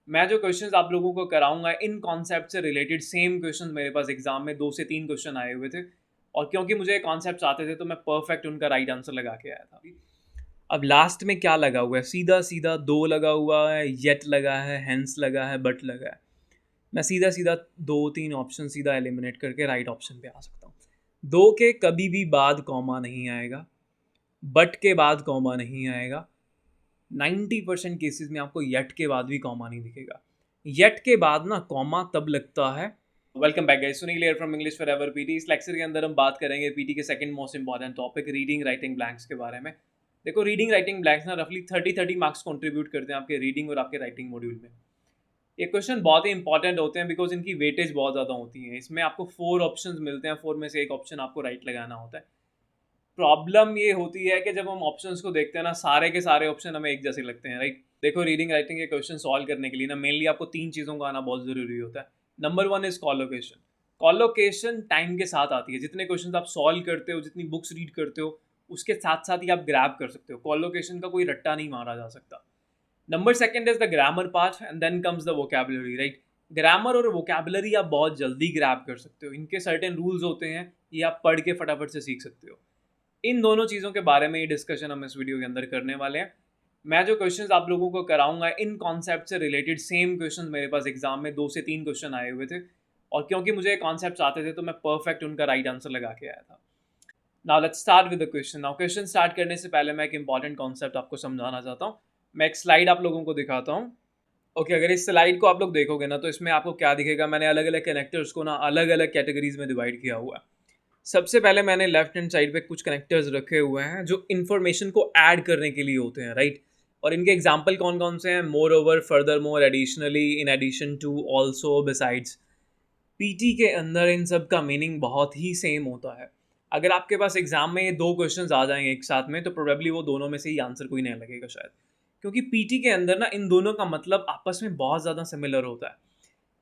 मैं जो क्वेश्चंस आप लोगों को कराऊंगा इन कॉन्सेप्ट से रिलेटेड सेम क्वेश्चंस मेरे पास एग्जाम में 2 से 3 क्वेश्चन आए हुए थे और क्योंकि मुझे कॉन्सेप्ट्स आते थे तो मैं परफेक्ट उनका राइट आंसर लगा के आया था। अब लास्ट में क्या लगा हुआ है? सीधा सीधा दो लगा हुआ है, येट लगा है, हेंस लगा है, बट लगा है। मैं सीधा सीधा 2-3 ऑप्शन सीधा एलिमिनेट करके राइट ऑप्शन पे आ सकता हूँ। दो के कभी भी बाद कॉमा नहीं आएगा, बट के बाद कॉमा नहीं आएगा। 90% केसेस में आपको येट के बाद भी कॉमा नहीं दिखेगा। येट के बाद ना कॉमा तब लगता है। Welcome back guys, Sunil here from English forever PT. इस लेक्चर के अंदर हम बात करेंगे पीटी के second most important topic reading writing blanks के बारे में। देखो, रीडिंग राइटिंग ब्लैंक्स ना रफली 30 मार्क्स कंट्रीब्यूट करते हैं आपके रीडिंग और आपके राइटिंग मॉड्यूल में। ये क्वेश्चन बहुत ही इंपॉर्टेंट होते हैं बिकॉज इनकी वेटेज बहुत ज़्यादा होती है। इसमें आपको 4 ऑप्शंस मिलते हैं, 4 में से एक ऑप्शन आपको राइट लगाना होता है। प्रॉब्लम ये होती है कि जब हम ऑप्शंस को देखते हैं ना, सारे के सारे ऑप्शन हमें एक जैसे लगते हैं, राइट। देखो, रीडिंग राइटिंग के क्वेश्चन सॉल्व करने के लिए ना मेनली आपको 3 चीज़ों का आना बहुत ज़रूरी होता है। Number 1 is collocation. Collocation time के साथ आती है। जितने क्वेश्चन आप सॉल्व करते हो, जितनी बुक्स रीड करते हो, उसके साथ साथ ही आप ग्रैब कर सकते हो। कॉलोकेशन का कोई रट्टा नहीं मारा जा सकता। Number second is the grammar part and then comes the vocabulary, right. Grammar और वोकैबुलरी आप बहुत जल्दी ग्रैब कर सकते हो। इनके सर्टेन रूल्स होते हैं, ये आप पढ़ के फटाफट से सीख सकते हो। इन दोनों चीज़ों के बारे में ये डिस्कशन हम इस वीडियो के अंदर करने वाले हैं। मैं जो क्वेश्चंस आप लोगों को कराऊंगा इन कॉन्सेप्ट से रिलेटेड सेम क्वेश्चंस मेरे पास एग्जाम में 2 से 3 क्वेश्चन आए हुए थे और क्योंकि मुझे कॉन्सेप्ट्स आते थे तो मैं परफेक्ट उनका राइट आंसर लगा के आया था। Now let's start with the question. Now question start करने से पहले मैं एक इंपॉर्टेंट कॉन्सेप्ट आपको समझाना चाहता हूँ। मैं एक स्लाइड आप लोगों को दिखाता हूँ। ओके, अगर इस स्लाइड को आप लोग देखोगे ना तो इसमें आपको क्या दिखेगा? मैंने अलग अलग कनेक्टर्स को ना अलग अलग कैटेगरीज में डिवाइड किया हुआ है। सबसे पहले मैंने लेफ्ट हैंड साइड पे कुछ कनेक्टर्स रखे हुए हैं जो इन्फॉर्मेशन को ऐड करने के लिए होते हैं, राइट। और इनके एग्जांपल कौन कौन से हैं? Moreover, furthermore, additionally, in addition to, also, besides. PT के अंदर इन सब का मीनिंग बहुत ही सेम होता है। अगर आपके पास एग्जाम में ये 2 क्वेश्चंस आ जाएंगे एक साथ में तो प्रोबेबली वो दोनों में से ही आंसर कोई नहीं लगेगा शायद, क्योंकि पीटी के अंदर ना इन दोनों का मतलब आपस में बहुत ज़्यादा सिमिलर होता है।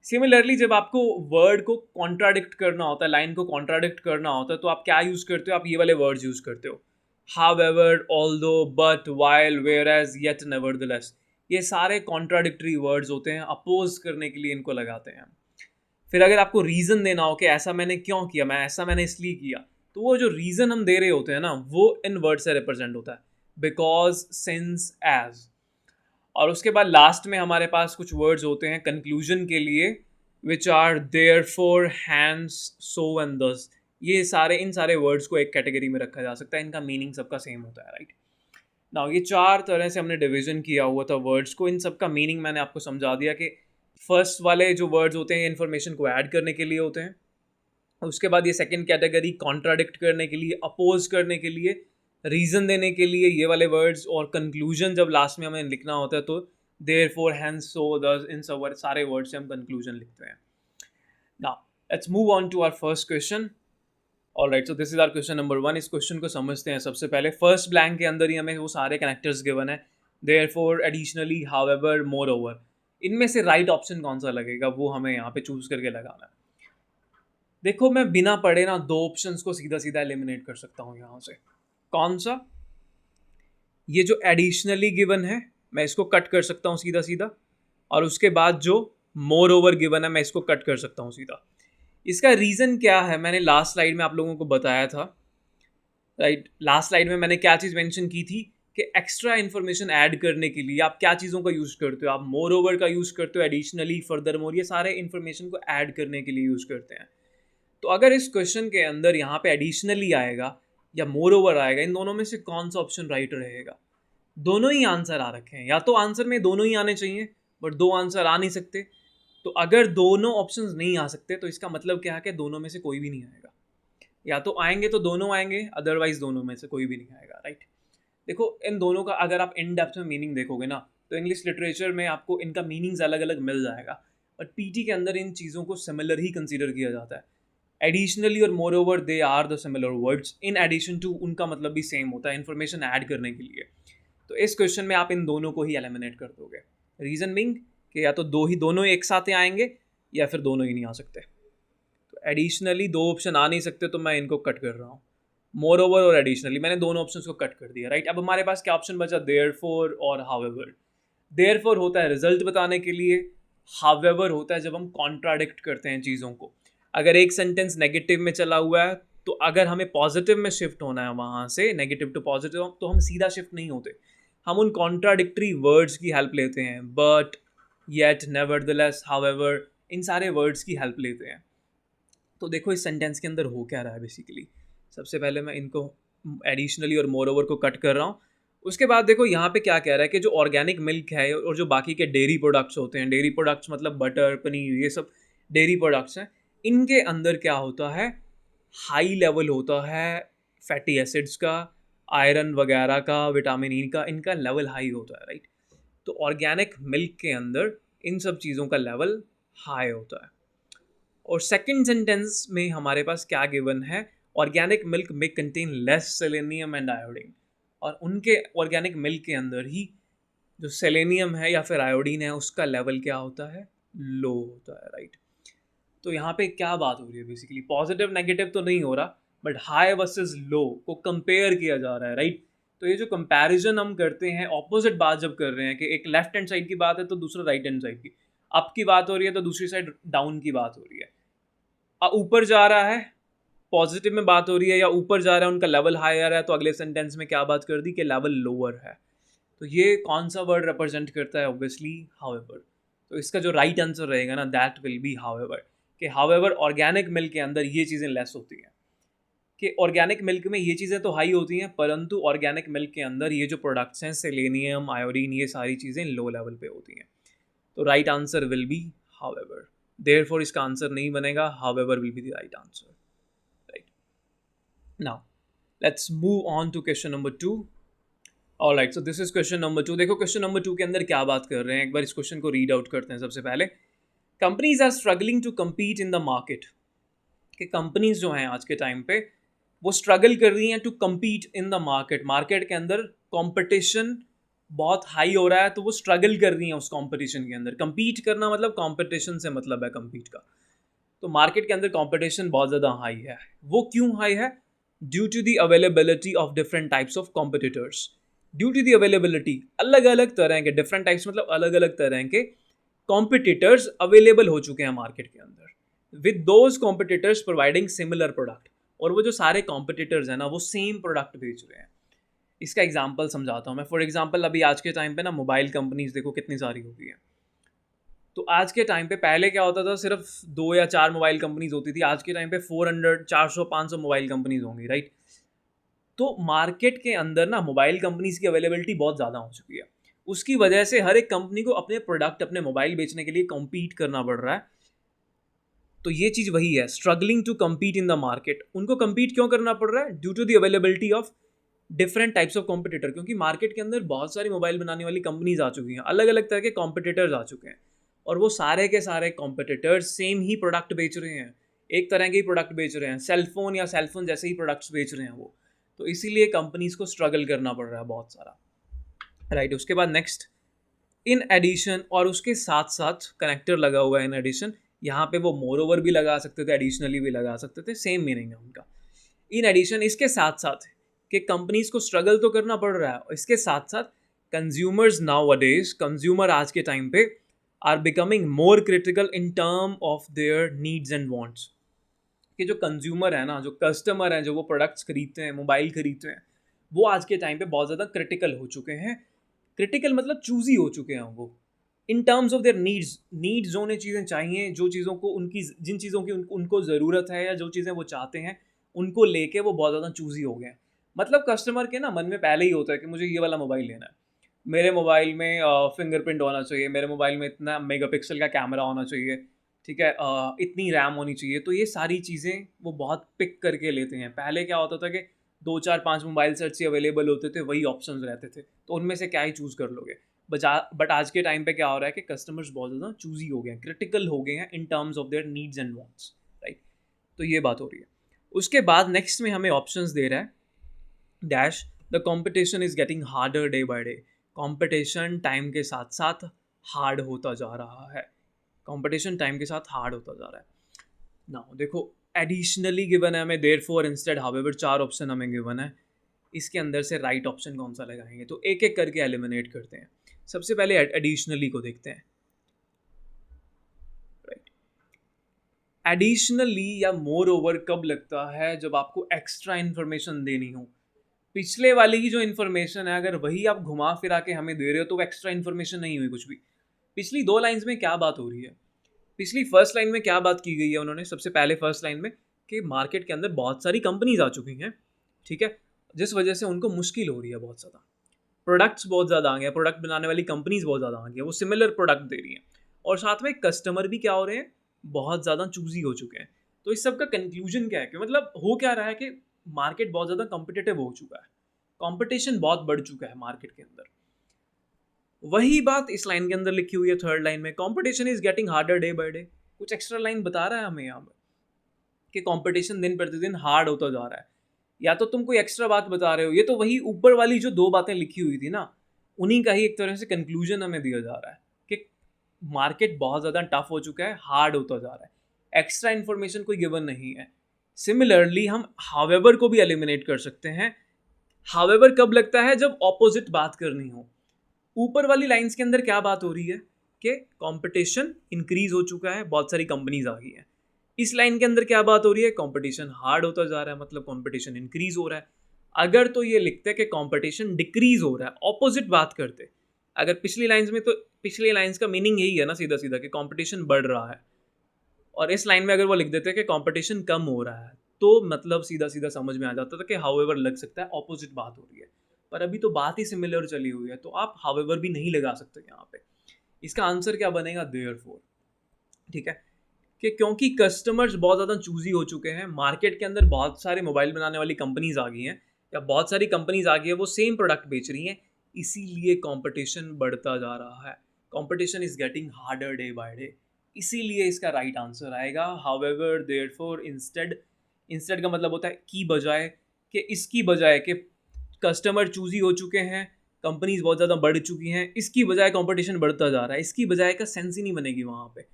सिमिलरली जब आपको वर्ड को कॉन्ट्राडिक्ट करना होता है, लाइन को कॉन्ट्राडिक्ट करना होता है, तो आप क्या यूज़ करते हो? आप ये वाले वर्ड्स यूज़ करते हो, however, although, but, while, whereas, yet, nevertheless. ये सारे कॉन्ट्राडिक्टरी वर्ड्स होते हैं, अपोज करने के लिए इनको लगाते हैं। फिर अगर आपको रीज़न देना हो कि ऐसा मैंने क्यों किया, मैंने इसलिए किया, तो वो जो रीज़न हम दे रहे होते हैं ना, वो इन वर्ड से रिप्रेजेंट होता है, बिकॉज, सिंस, एज। और उसके बाद लास्ट में हमारे पास कुछ वर्ड्स होते हैं कंक्लूजन के लिए, which are there four, hence, so and thus. ये सारे इन सारे वर्ड्स को एक कैटेगरी में रखा जा सकता है, इनका मीनिंग सबका सेम होता है, राइट। नाउ ये 4 तरह से हमने डिवीजन किया हुआ था वर्ड्स को। इन सब का मीनिंग मैंने आपको समझा दिया कि फर्स्ट वाले जो वर्ड्स होते हैं इन्फॉर्मेशन को ऐड करने के लिए होते हैं। उसके बाद ये सेकंड कैटेगरी कॉन्ट्राडिक्ट करने के लिए, अपोज करने के लिए, रीज़न देने के लिए ये वाले वर्ड्स, और कंक्लूजन जब लास्ट में हमें लिखना होता है तो देयर फोर, हैंस, सो, दस, इन सब सारे वर्ड से हम कंक्लूजन लिखते हैं। Now let's move on to our first question. Alright, so this is our question number 1। इस क्वेश्चन को समझते हैं। सबसे पहले फर्स्ट ब्लैंक के अंदर ही हमें वो सारे कनेक्टर्स गिवन है, there four, additionally, however, moreover. इनमें से राइट ऑप्शन कौन सा लगेगा वो हमें यहाँ पे चूज करके लगाना है। देखो, मैं बिना पढ़े ना 2 ऑप्शंस को सीधा सीधा एलिमिनेट कर सकता हूँ यहाँ से। कौन सा? ये जो एडिशनली गिवन है मैं इसको कट कर सकता हूँ सीधा सीधा, और उसके बाद जो मोर ओवर गिवन है मैं इसको कट कर सकता हूँ सीधा। इसका रीज़न क्या है मैंने लास्ट स्लाइड में आप लोगों को बताया था, राइट। लास्ट स्लाइड में मैंने क्या चीज़ मेंशन की थी कि एक्स्ट्रा इन्फॉर्मेशन ऐड करने के लिए आप क्या चीज़ों का यूज़ करते हो? आप मोर ओवर का यूज़ करते हो, एडिशनली, फर्दर मोर, ये सारे इन्फॉर्मेशन को ऐड करने के लिए यूज़ करते हैं। तो अगर इस क्वेश्चन के अंदर यहाँ पे एडिशनली आएगा या मोर ओवर आएगा, इन दोनों में से कौन सा ऑप्शन राइट रहेगा? दोनों ही आंसर आ रखे हैं, या तो आंसर में दोनों ही आने चाहिए, बट 2 आंसर आ नहीं सकते। तो अगर दोनों ऑप्शंस नहीं आ सकते तो इसका मतलब क्या है कि दोनों में से कोई भी नहीं आएगा। या तो आएंगे तो दोनों आएंगे, अदरवाइज दोनों में से कोई भी नहीं आएगा, राइट। देखो, इन दोनों का अगर आप इन डेप्थ में मीनिंग देखोगे ना तो इंग्लिश लिटरेचर में आपको इनका मीनिंग्स अलग अलग मिल जाएगा, बट पीटी के अंदर इन चीज़ों को सिमिलर ही कंसीडर किया जाता है। एडिशनली और moreover they are the similar words, in addition to उनका मतलब भी सेम होता है, इन्फॉर्मेशन ऐड करने के लिए। तो इस क्वेश्चन में आप इन दोनों को ही एलिमिनेट कर दोगे। रीज़न बीइंग कि या तो दोनों एक साथ आएंगे या फिर दोनों ही नहीं आ सकते। तो एडिशनली 2 ऑप्शन आ नहीं सकते तो मैं इनको कट कर रहा हूँ। मोर ओवर और एडिशनली मैंने दोनों ऑप्शन को कट कर दिया, राइट। अब हमारे पास क्या ऑप्शन बचा? देयरफॉर और हाउएवर। देयरफॉर होता है रिजल्ट बताने के लिए, हावेवर होता है जब हम कॉन्ट्राडिक्ट करते हैं चीज़ों को। अगर एक सेंटेंस नेगेटिव में चला हुआ है तो अगर हमें पॉजिटिव में शिफ्ट होना है वहाँ से नेगेटिव टू पॉजिटिव, तो हम सीधा शिफ्ट नहीं होते, हम उन कॉन्ट्राडिक्टरी वर्ड्स की हेल्प लेते हैं, बट, येट, नेवरदलेस, हावेवर, इन सारे वर्ड्स की हेल्प लेते हैं। तो देखो इस सेंटेंस के अंदर हो क्या रहा है बेसिकली। सबसे पहले मैं इनको एडिशनली और मोर ओवर को कट कर रहा हूँ। उसके बाद देखो यहाँ पे क्या कह रहा है कि जो ऑर्गेनिक मिल्क है और जो बाकी के डेयरी प्रोडक्ट्स होते हैं, डेयरी प्रोडक्ट्स मतलब बटर, पनीर, ये सब डेयरी प्रोडक्ट्स हैं, इनके अंदर क्या होता है, हाई लेवल होता है फैटी एसिड्स का, आयरन वगैरह का, विटामिन ई का, इनका लेवल हाई होता है, राइट। तो ऑर्गेनिक मिल्क के अंदर इन सब चीज़ों का लेवल हाई होता है। और सेकंड सेंटेंस में हमारे पास क्या गिवन है, ऑर्गेनिक मिल्क में contain less selenium and iodine, और उनके ऑर्गेनिक मिल्क के अंदर ही जो सेलेनियम है या फिर आयोडीन है उसका लेवल क्या होता है, लो होता है, राइट। तो यहाँ पे क्या बात हो रही है बेसिकली, पॉजिटिव नेगेटिव तो नहीं हो रहा, बट हाई वर्सेस लो को कंपेयर किया जा रहा है, राइट। तो ये जो कंपैरिजन हम करते हैं, ऑपोजिट बात जब कर रहे हैं कि एक लेफ्ट हैंड साइड की बात है तो दूसरा राइट हैंड साइड की, अप की बात हो रही है तो दूसरी साइड डाउन की बात हो रही है, ऊपर जा रहा है पॉजिटिव में बात हो रही है या ऊपर जा रहा है उनका लेवल हायर है, तो अगले सेंटेंस में क्या बात कर दी कि लेवल लोअर है। तो ये कौन सा वर्ड रिप्रेजेंट करता है, ऑब्वियसली हाउएवर। तो इसका जो राइट आंसर रहेगा ना, दैट विल बी हाउएवर, कि हाउएवर ऑर्गेनिक मिल्क के अंदर ये चीज़ें लेस होती हैं, कि ऑर्गेनिक मिल्क में ये चीज़ें तो हाई होती हैं, परंतु ऑर्गेनिक मिल्क के अंदर ये जो प्रोडक्ट्स हैं, सेलेनियम, आयोडीन, ये सारी चीज़ें लो लेवल पे होती हैं। तो right answer will be however. Therefore इसका आंसर नहीं बनेगा, however will be the right answer, right. Now let's move on to question number 2। Alright, so this is question number 2। देखो क्वेश्चन नंबर 2 के अंदर क्या बात कर रहे हैं, एक बार इस क्वेश्चन को रीड आउट करते हैं। सबसे पहले, companies are struggling to compete in the market, कि कंपनीज जो हैं आज के टाइम पे वो स्ट्रगल कर रही हैं to compete in the market, market के अंदर कंपटीशन बहुत हाई हो रहा है, तो वो स्ट्रगल कर रही हैं उस कंपटीशन के अंदर। कम्पीट करना मतलब कंपटीशन से मतलब है कम्पीट का, तो मार्केट के अंदर कंपटीशन बहुत ज़्यादा हाई है। वो क्यों हाई है, due to the availability of different types of competitors. Due to the availability, अलग अलग तरह के, डिफरेंट टाइप्स मतलब अलग अलग तरह के कॉम्पिटिटर्स अवेलेबल हो चुके हैं मार्केट के अंदर, with those competitors providing similar product, और वो जो सारे कॉम्पिटिटर्स हैं ना वो सेम प्रोडक्ट बेच रहे हैं। इसका एग्जांपल समझाता हूँ मैं। फॉर एग्जांपल अभी आज के टाइम पे ना मोबाइल कंपनीज देखो कितनी सारी हो गई हैं। तो आज के टाइम पे पहले क्या होता था, सिर्फ 2 या 4 मोबाइल कंपनीज होती थी, आज के टाइम पे 400, 400, 500 मोबाइल कंपनीज होंगी, राइट। तो मार्केट के अंदर ना मोबाइल कंपनीज की अवेलेबिलिटी बहुत ज़्यादा हो चुकी है, उसकी वजह से हर एक कंपनी को अपने प्रोडक्ट, अपने मोबाइल बेचने के लिए कम्पीट करना पड़ रहा है। तो ये चीज़ वही है, struggling to compete in the market. उनको कम्पीट क्यों करना पड़ रहा है, due to the availability of different types of competitor, क्योंकि मार्केट के अंदर बहुत सारी मोबाइल बनाने वाली कंपनीज आ चुकी हैं, अलग अलग तरह के कॉम्पिटिटर्स आ चुके हैं, और वो सारे के सारे कॉम्पिटिटर्स सेम ही प्रोडक्ट बेच रहे हैं, एक तरह के ही प्रोडक्ट बेच रहे हैं, सेलफोन या सेलफोन जैसे ही प्रोडक्ट्स बेच रहे हैं वो। तो इसीलिए कंपनीज को स्ट्रगल करना पड़ रहा है बहुत सारा, राइट। उसके बाद नेक्स्ट, इन एडिशन, और उसके साथ साथ कनेक्टर लगा हुआ है इन एडिशन, यहाँ पे वो मोर ओवर भी लगा सकते थे, एडिशनली भी लगा सकते थे, सेम मीनिंग है उनका। इन एडिशन, इसके साथ साथ कि कंपनीज को स्ट्रगल तो करना पड़ रहा है, और इसके साथ साथ कंज्यूमर्स नाउ अडेज, कंज्यूमर आज के टाइम पे are becoming more critical in term of their needs and wants, कि जो कंज्यूमर है ना, जो कस्टमर हैं, जो वो प्रोडक्ट्स खरीदते हैं, मोबाइल खरीदते हैं, वो आज के टाइम पे बहुत ज़्यादा क्रिटिकल हो चुके हैं। क्रिटिकल मतलब चूजी हो चुके हैं वो, in terms of their needs. Needs जो उन्हें चीज़ें चाहिए, जो चीज़ों को उनकी, जिन चीज़ों की उनको ज़रूरत है, या जो चीज़ें वो चाहते हैं, उनको लेके वो बहुत ज़्यादा चूजी हो गए हैं। मतलब कस्टमर के ना मन में पहले ही होता है कि मुझे ये वाला मोबाइल लेना है, मेरे मोबाइल में फिंगरप्रिंट होना चाहिए, मेरे मोबाइल में इतना मेगापिक्सल का कैमरा होना चाहिए, ठीक है, इतनी रैम होनी चाहिए। तो ये सारी चीज़ें वो बहुत पिक करके लेते हैं। पहले क्या होता था कि 2, 4, 5 मोबाइल सेट्स ही अवेलेबल होते थे, वही ऑप्शंस रहते थे, तो उनमें से क्या ही चूज़ कर लोगे। बट आज के टाइम पे क्या हो रहा है कि कस्टमर्स बहुत ज़्यादा चूजी हो गए हैं, क्रिटिकल हो गए हैं in terms of their needs and wants, right. तो ये बात हो रही है। उसके बाद नेक्स्ट में हमें ऑप्शंस दे रहा है, dash, the competition is getting harder day by day. Competition time के साथ साथ हार्ड होता जा रहा है, कॉम्पिटिशन टाइम के साथ हार्ड होता जा रहा है। नाउ देखो, एडिशनली गिवन है हमें, देयरफॉर, इंस्टेड, हाउएवर, 4 ऑप्शन हमें गिवन है। इसके अंदर से राइट ऑप्शन कौन सा लगाएंगे, तो एक एक करके एलिमिनेट करते हैं। सबसे पहले एडिशनली को देखते हैं। एडिशनली या मोर ओवर कब लगता है, जब आपको एक्स्ट्रा इन्फॉर्मेशन देनी हो। पिछले वाली की जो इन्फॉर्मेशन है अगर वही आप घुमा फिरा के हमें दे रहे हो तो वो एक्स्ट्रा इन्फॉर्मेशन नहीं हुई कुछ भी। पिछली 2 लाइन्स में क्या बात हो रही है, पिछली फर्स्ट लाइन में क्या बात की गई है उन्होंने, सबसे पहले फर्स्ट लाइन में कि मार्केट के अंदर बहुत सारी कंपनीज आ चुकी हैं, ठीक है, जिस वजह से उनको मुश्किल हो रही है, बहुत ज़्यादा प्रोडक्ट्स बहुत ज़्यादा आ गए हैं, प्रोडक्ट बनाने वाली कंपनीज बहुत ज़्यादा आ गई हैं, वो सिमिलर प्रोडक्ट दे रही हैं, और साथ में कस्टमर भी क्या हो रहे हैं, बहुत ज़्यादा चूजी हो चुके हैं। तो इस सब का कंक्लूजन क्या है कि मतलब हो क्या रहा है कि मार्केट बहुत ज़्यादा कॉम्पिटिटिव हो चुका है, कंपटीशन बहुत बढ़ चुका है मार्केट के अंदर। वही बात इस लाइन के अंदर लिखी हुई है थर्ड लाइन में, competition is getting harder day by day. कुछ एक्स्ट्रा लाइन बता रहा है हमें यहाँ पर कि कंपटीशन दिन प्रतिदिन हार्ड होता जा रहा है, या तो तुम कोई एक्स्ट्रा बात बता रहे हो, ये तो वही ऊपर वाली जो 2 बातें लिखी हुई थी ना, उन्हीं का ही एक तरह से कंक्लूजन हमें दिया जा रहा है कि मार्केट बहुत ज़्यादा टफ हो चुका है, हार्ड होता जा रहा है, एक्स्ट्रा इन्फॉर्मेशन कोई गिवन नहीं है। सिमिलरली हम हावेवर को भी एलिमिनेट कर सकते हैं। हावेवर कब लगता है, जब ऑपोजिट बात करनी हो। ऊपर वाली लाइंस के अंदर क्या बात हो रही है कि कंपटीशन इंक्रीज हो चुका है, बहुत सारी कंपनीज आ गई हैं। इस लाइन के अंदर क्या बात हो रही है, कंपटीशन हार्ड होता जा रहा है, मतलब कंपटीशन इंक्रीज हो रहा है। अगर तो ये लिखते हैं कि कंपटीशन डिक्रीज हो रहा है, ऑपोजिट बात करते। अगर पिछली लाइंस में, तो पिछली लाइंस का मीनिंग यही है ना सीधा सीधा कि कंपटीशन बढ़ रहा है, और इस लाइन में अगर वो लिख देते हैं कि कंपटीशन कम हो रहा है, तो मतलब सीधा सीधा समझ में आ जाता था कि हाउएवर लग सकता है, ऑपोजिट बात हो रही है। पर अभी तो बात ही सिमिलर चली हुई है, तो आप हाउएवर भी नहीं लगा सकते यहाँ पे। इसका आंसर क्या बनेगा, देयरफॉर, ठीक है, कि क्योंकि कस्टमर्स बहुत ज़्यादा चूजी हो चुके हैं, मार्केट के अंदर बहुत सारे मोबाइल बनाने वाली कंपनीज आ गई हैं, या बहुत सारी कंपनीज आ गई है, वो सेम प्रोडक्ट बेच रही हैं, इसीलिए कंपटीशन बढ़ता जा रहा है। Competition is getting harder day by day, इसीलिए इसका राइट आंसर आएगा हाउएवर, देयरफॉर, इंस्टेड। इंस्टेड का मतलब होता है की बजाय, कि इसकी बजाय कि कस्टमर चूजी हो चुके हैं, कंपनीज बहुत ज़्यादा बढ़ चुकी हैं, इसकी बजाय कंपटीशन बढ़ता जा रहा है, इसकी बजाय का सेंस ही नहीं बनेगी वहाँ पे।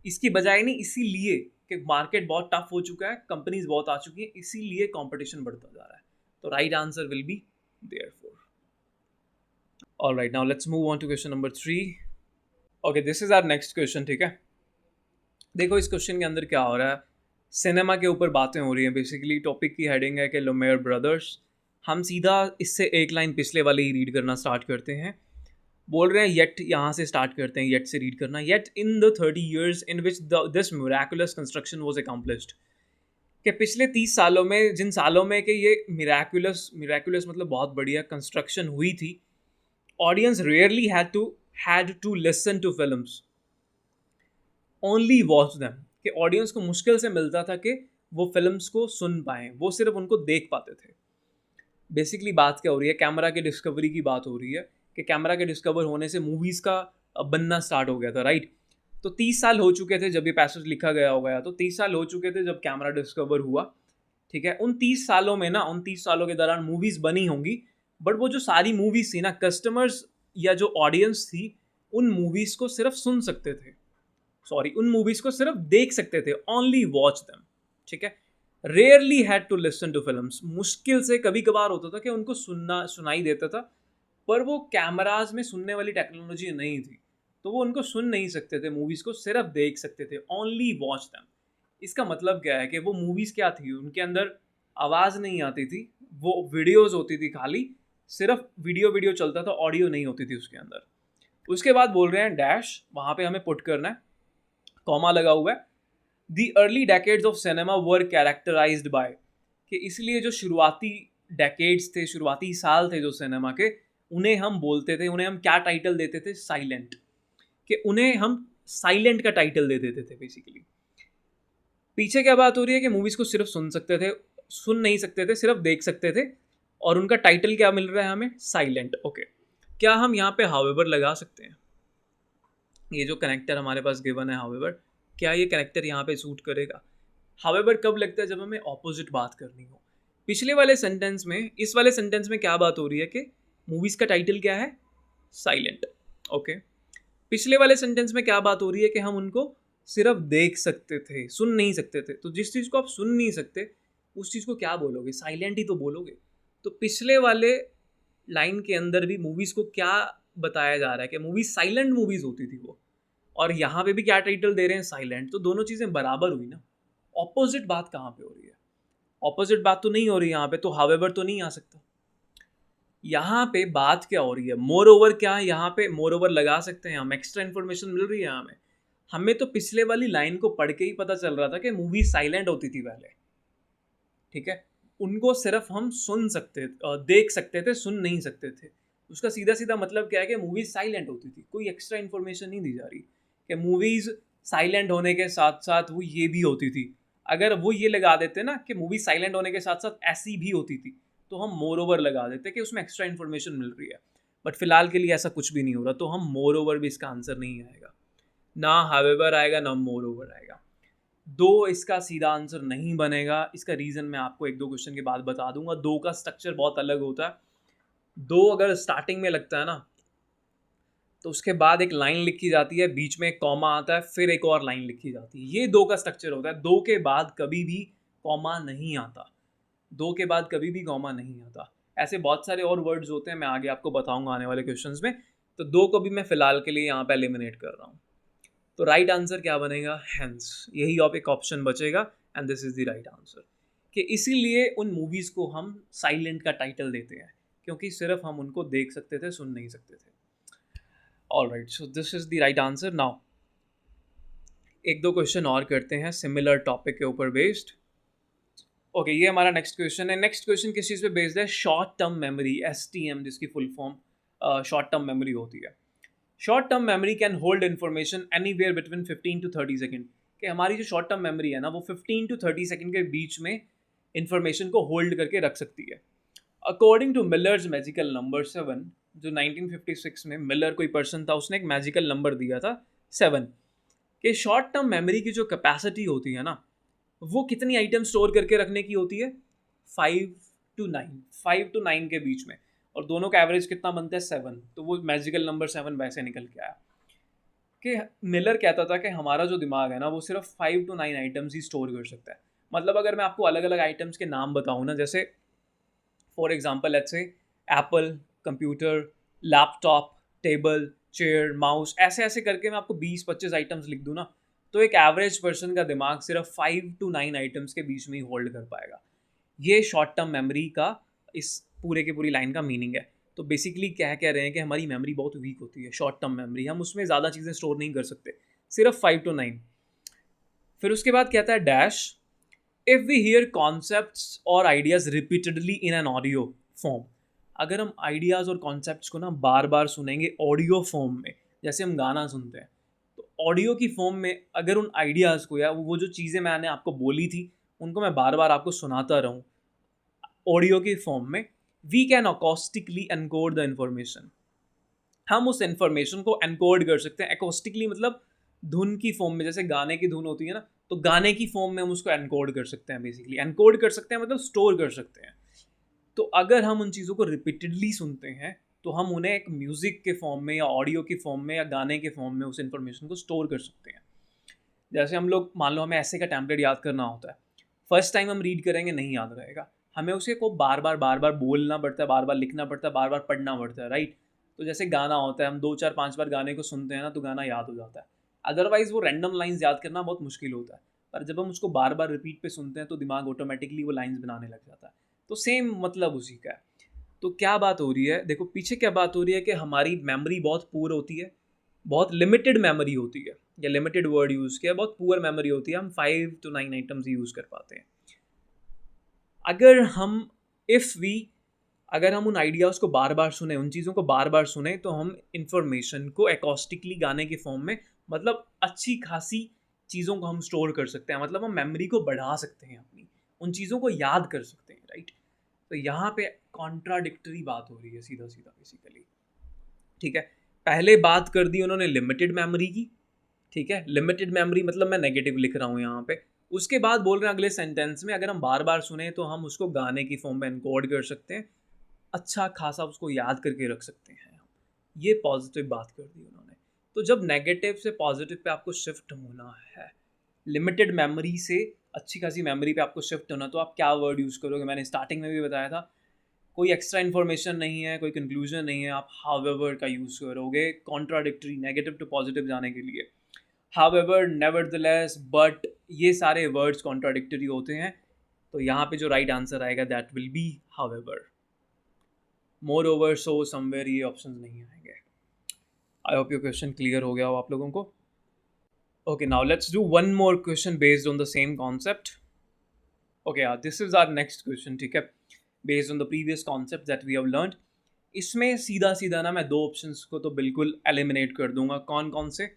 इसकी बजाय नहीं, इसीलिए कि मार्केट बहुत टफ हो चुका है, कंपनीज बहुत आ चुकी हैं, इसीलिए कंपटीशन बढ़ता जा रहा है। तो right answer will be therefore. Alright, now let's move on to question number 3। Okay, this is our next question, ठीक है। देखो इस क्वेश्चन के अंदर क्या हो रहा है, सिनेमा के ऊपर बातें हो रही हैं। बेसिकली टॉपिक की हेडिंग है कि लुमियर ब्रदर्स। हम सीधा इससे एक लाइन पिछले वाली ही रीड करना स्टार्ट करते हैं। बोल रहे हैं येट, यहाँ से स्टार्ट करते हैं, येट से रीड करना। Yet in the 30 years in which this miraculous construction was accomplished, कि पिछले 30 सालों में, जिन सालों में कि ये मिराकुलस मतलब बहुत बढ़िया कंस्ट्रक्शन हुई थी, audience rarely had to listen to films, only watch them, कि ऑडियंस को मुश्किल से मिलता था कि वो फिल्म्स को सुन पाएँ, वो सिर्फ उनको देख पाते थे। बेसिकली बात क्या हो रही है, कैमरा के डिस्कवरी की बात हो रही है, कि कैमरा के डिस्कवर होने से मूवीज़ का बनना स्टार्ट हो गया था, राइट। तो 30 साल हो चुके थे जब ये पैसेज लिखा गया हो गया, तो 30 साल हो चुके थे जब कैमरा डिस्कवर हुआ, ठीक है। उन 30 सालों में ना, उन 30 सालों के दौरान मूवीज़ बनी होंगी, बट वो जो सारी मूवीज़ थी ना, कस्टमर्स या जो ऑडियंस थी, उन मूवीज़ को सिर्फ सुन सकते थे, उन मूवीज़ को सिर्फ देख सकते थे, ओनली वॉच देम, ठीक है। Rarely had to listen to films, मुश्किल से कभी कभार होता था कि उनको सुनाई देता था, पर वो कैमराज में सुनने वाली टेक्नोलॉजी नहीं थी, तो वो उनको सुन नहीं सकते थे, मूवीज़ को सिर्फ देख सकते थे, ओनली वॉच दैम। इसका मतलब क्या है कि वो मूवीज़ क्या थी, उनके अंदर आवाज़ नहीं आती थी, वो वीडियोज़ होती थी खाली, सिर्फ वीडियो चलता था, ऑडियो नहीं होती थी उसके अंदर। उसके बाद बोल रहे हैं डैश, वहाँ पे हमें पुट करना है, कॉमा लगा हुआ है। The early decades of cinema were characterised by, कि इसलिए जो शुरुआती डेकेड्स थे, शुरुआती साल थे जो सिनेमा के, उन्हें हम बोलते थे, उन्हें हम क्या टाइटल देते थे, साइलेंट, कि उन्हें हम साइलेंट का टाइटल दे देते थे बेसिकली। पीछे क्या बात हो रही है कि मूवीज़ को सिर्फ सुन सकते थे, सुन नहीं सकते थे, सिर्फ देख सकते थे, और उनका टाइटल क्या मिल रहा है हमें, साइलेंट। ओके, क्या हम यहाँ पे हाउएवर लगा सकते हैं? ये जो कनेक्टर हमारे पास गिवन है हाउएवर, क्या ये कनेक्टर यहाँ पे सूट करेगा? हाउएवर कब लगता है, जब हमें ऑपोजिट बात करनी हो। पिछले वाले सेंटेंस में, इस वाले सेंटेंस में क्या बात हो रही है कि मूवीज़ का टाइटल क्या है, साइलेंट, ओके। पिछले वाले सेंटेंस में क्या बात हो रही है कि हम उनको सिर्फ देख सकते थे, सुन नहीं सकते थे। तो जिस चीज़ को आप सुन नहीं सकते, उस चीज़ को क्या बोलोगे, साइलेंट ही तो बोलोगे। तो पिछले वाले लाइन के अंदर भी मूवीज़ को क्या बताया जा रहा है कि मूवीज़ साइलेंट मूवीज़ होती थी वो, और यहाँ पे भी क्या टाइटल दे रहे हैं, साइलेंट। तो दोनोर चीज़ें बराबर हुई ना। ऑपोजिट बात कहाँ पे हो रही है? ऑपोजिट बात तो नहीं हो रही यहाँ पे, तो हावेवर तो नहीं आ सकता। यहाँ पे बात क्या हो रही है, मोर ओवर क्या है, यहाँ पे मोर ओवर लगा सकते हैं हम, एक्स्ट्रा इन्फॉर्मेशन मिल रही है हमें। हमें तो पिछले वाली लाइन को पढ़ के ही पता चल रहा था कि मूवी साइलेंट होती थी पहले, ठीक है। उनको सिर्फ हम सुन सकते देख सकते थे, सुन नहीं सकते थे। उसका सीधा सीधा मतलब क्या है कि मूवीज साइलेंट होती थी, कोई एक्स्ट्रा इन्फॉर्मेशन नहीं दी जा रही कि मूवीज साइलेंट होने के साथ साथ वो ये भी होती थी। अगर वो ये लगा देते ना कि मूवी साइलेंट होने के साथ साथ ऐसी भी होती थी, तो हम मोर ओवर लगा देते कि उसमें एक्स्ट्रा इन्फॉर्मेशन मिल रही है। बट फिलहाल के लिए ऐसा कुछ भी नहीं हो रहा, तो हम मोर ओवर भी इसका आंसर नहीं आएगा, ना हावेवर आएगा, ना मोर ओवर आएगा। दो इसका सीधा आंसर नहीं बनेगा। इसका रीज़न मैं आपको एक दो क्वेश्चन के बाद बता दूंगा। दो का स्ट्रक्चर बहुत अलग होता है। दो अगर स्टार्टिंग में लगता है ना, तो उसके बाद एक लाइन लिखी जाती है, बीच में एक कॉमा आता है, फिर एक और लाइन लिखी जाती है। ये दो का स्ट्रक्चर होता है। दो के बाद कभी भी कॉमा नहीं आता, दो के बाद कभी भी कॉमा नहीं आता। ऐसे बहुत सारे और वर्ड्स होते हैं, मैं आगे आपको बताऊंगा आने वाले क्वेश्चंस में। तो दो को भी मैं फिलहाल के लिए यहाँ पे एलिमिनेट कर रहा हूँ। तो राइट आंसर क्या बनेगा, हेंस। यही आप एक ऑप्शन बचेगा, and this is the right answer. कि इसीलिए उन मूवीज़ को हम साइलेंट का टाइटल देते हैं, क्योंकि सिर्फ हम उनको देख सकते थे, सुन नहीं सकते थे। All right, so this is the right answer. Now एक दो क्वेश्चन और करते हैं सिमिलर टॉपिक के ऊपर बेस्ड। ओके, ये हमारा नेक्स्ट क्वेश्चन है। नेक्स्ट क्वेश्चन किस चीज़ पे बेस्ड है, शॉर्ट टर्म मेमोरी, STM, जिसकी full form short term memory होती है। Short term memory can hold information anywhere between 15 to 30 second. कि हमारी जो शॉर्ट टर्म मेमोरी है ना, वो 15 to 30 सेकेंड के बीच में इंफॉर्मेशन को होल्ड करके रख सकती है। According to Miller's magical number 7, जो 1956 में मिलर कोई पर्सन था, उसने एक मैजिकल नंबर दिया था 7, कि शॉर्ट टर्म मेमोरी की जो कैपेसिटी होती है ना, वो कितनी आइटम स्टोर करके रखने की होती है, 5 to 9 के बीच में। और दोनों का एवरेज कितना बनता है, 7। तो वो मैजिकल नंबर 7 वैसे निकल के आया। कि मिलर कहता था कि हमारा जो दिमाग है ना, वो सिर्फ 5 to 9 आइटम्स ही स्टोर कर सकता है। मतलब अगर मैं आपको अलग अलग आइटम्स के नाम बताऊँ ना, जैसे for example let's say Apple, computer, laptop, table, chair, mouse, ऐसे ऐसे करके मैं आपको 20-25 आइटम्स लिख दूँ ना, तो एक एवरेज पर्सन का दिमाग सिर्फ 5 to 9 आइटम्स के बीच में ही होल्ड कर पाएगा। ये शॉर्ट टर्म मेमोरी का इस पूरे की पूरी लाइन का मीनिंग है। तो बेसिकली क्या कह रहे हैं कि हमारी मेमोरी बहुत वीक होती है, शॉर्ट टर्म मेमोरी, हम उसमें ज़्यादा चीज़ें स्टोर नहीं कर सकते, सिर्फ 5 to 9। फिर उसके बाद कहता है dash, if we hear concepts और ideas repeatedly in an audio form. अगर हम आइडियाज़ और कॉन्सेप्ट्स को ना बार बार सुनेंगे ऑडियो फॉर्म में, जैसे हम गाना सुनते हैं, तो ऑडियो की फॉर्म में अगर उन आइडियाज़ को या वो जो चीज़ें मैंने आपको बोली थी उनको मैं बार बार आपको सुनाता रहूँ ऑडियो की फॉर्म में, we can acoustically encode the information. हम उस इन्फॉर्मेशन को एनकोड कर सकते हैं। एकॉस्टिकली मतलब धुन की फॉर्म में, जैसे गाने की धुन होती है ना, तो गाने की फॉर्म में हम उसको एनकोड कर सकते हैं। बेसिकली एनकोड कर सकते हैं मतलब स्टोर कर सकते हैं। तो अगर हम उन चीज़ों को रिपीटेडली सुनते हैं, तो हम उन्हें एक म्यूज़िक के फॉर्म में या ऑडियो की फॉर्म में या गाने के फॉर्म में उस इन्फॉर्मेशन को स्टोर कर सकते हैं। जैसे हम लोग, मान लो हमें ऐसे का टेम्पलेट याद करना होता है, फर्स्ट टाइम हम रीड करेंगे नहीं याद रहेगा, हमें उसे को बार बार बोलना पड़ता है, बार बार लिखना पड़ता है, बार बार पढ़ना पड़ता है, राइट। तो जैसे गाना होता है, हम 2 4 5 बार गाने को सुनते हैं ना, तो गाना याद हो जाता है। अदरवाइज वो रैंडम लाइंस याद करना बहुत मुश्किल होता है, पर जब हम उसको बार बार रिपीट पे सुनते हैं तो दिमाग ऑटोमेटिकली वो लाइंस बनाने लग जाता है। तो सेम मतलब उसी का है। तो क्या बात हो रही है, देखो पीछे क्या बात हो रही है कि हमारी मेमोरी बहुत पुअर होती है, बहुत लिमिटेड मेमोरी होती है, या लिमिटेड वर्ड यूज़ किया, बहुत पुअर मेमोरी होती है, हम 5 to 9 आइटम्स यूज़ कर पाते हैं। अगर हम अगर हम उन आइडियाज़ को बार बार सुने, उन चीज़ों को बार बार सुने, तो हम इंफॉर्मेशन को एकॉस्टिकली गाने के फॉर्म में, मतलब अच्छी खासी चीज़ों को हम स्टोर कर सकते हैं, मतलब हम मेमोरी को बढ़ा सकते हैं, अपनी उन चीज़ों को याद कर सकते हैं, राइट। तो यहाँ पे कॉन्ट्राडिक्टरी बात हो रही है सीधा सीधा बेसिकली, ठीक है। पहले बात कर दी उन्होंने लिमिटेड मेमोरी की, ठीक है, लिमिटेड मेमोरी मतलब मैं नेगेटिव लिख रहा हूँ यहाँ पे। उसके बाद बोल रहे हैं अगले सेंटेंस में, अगर हम बार बार सुने तो हम उसको गाने की फॉर्म में एनकोड कर सकते हैं, अच्छा खासा उसको याद करके रख सकते हैं। ये पॉजिटिव बात कर दी उन्होंने। तो जब नेगेटिव से पॉजिटिव पे आपको शिफ्ट होना है, लिमिटेड मेमोरी से अच्छी खासी मेमोरी पे आपको शिफ्ट होना, तो आप क्या वर्ड यूज़ करोगे, मैंने स्टार्टिंग में भी बताया था, कोई एक्स्ट्रा इन्फॉर्मेशन नहीं है, कोई कंक्लूजन नहीं है, आप हाउएवर का यूज़ करोगे कॉन्ट्राडिक्टरी, नेगेटिव टू पॉजिटिव जाने के लिए। हाउएवर, नेवरदलेस, बट, ये सारे वर्ड्स कॉन्ट्राडिक्टरी होते हैं, तो यहाँ पे जो राइट आंसर आएगा that will be however. Moreover, so, somewhere, ये ऑप्शन नहीं आएंगे। I hope your question clear हो गया हो आप लोगों को। Okay, now let's do one more question based on the same concept. Okay, this is our next question, ठीक है, based on the previous concept that we have learned. इसमें सीधा सीधा ना मैं दो ऑप्शंस को तो बिल्कुल एलिमिनेट कर दूंगा। कौन कौन से?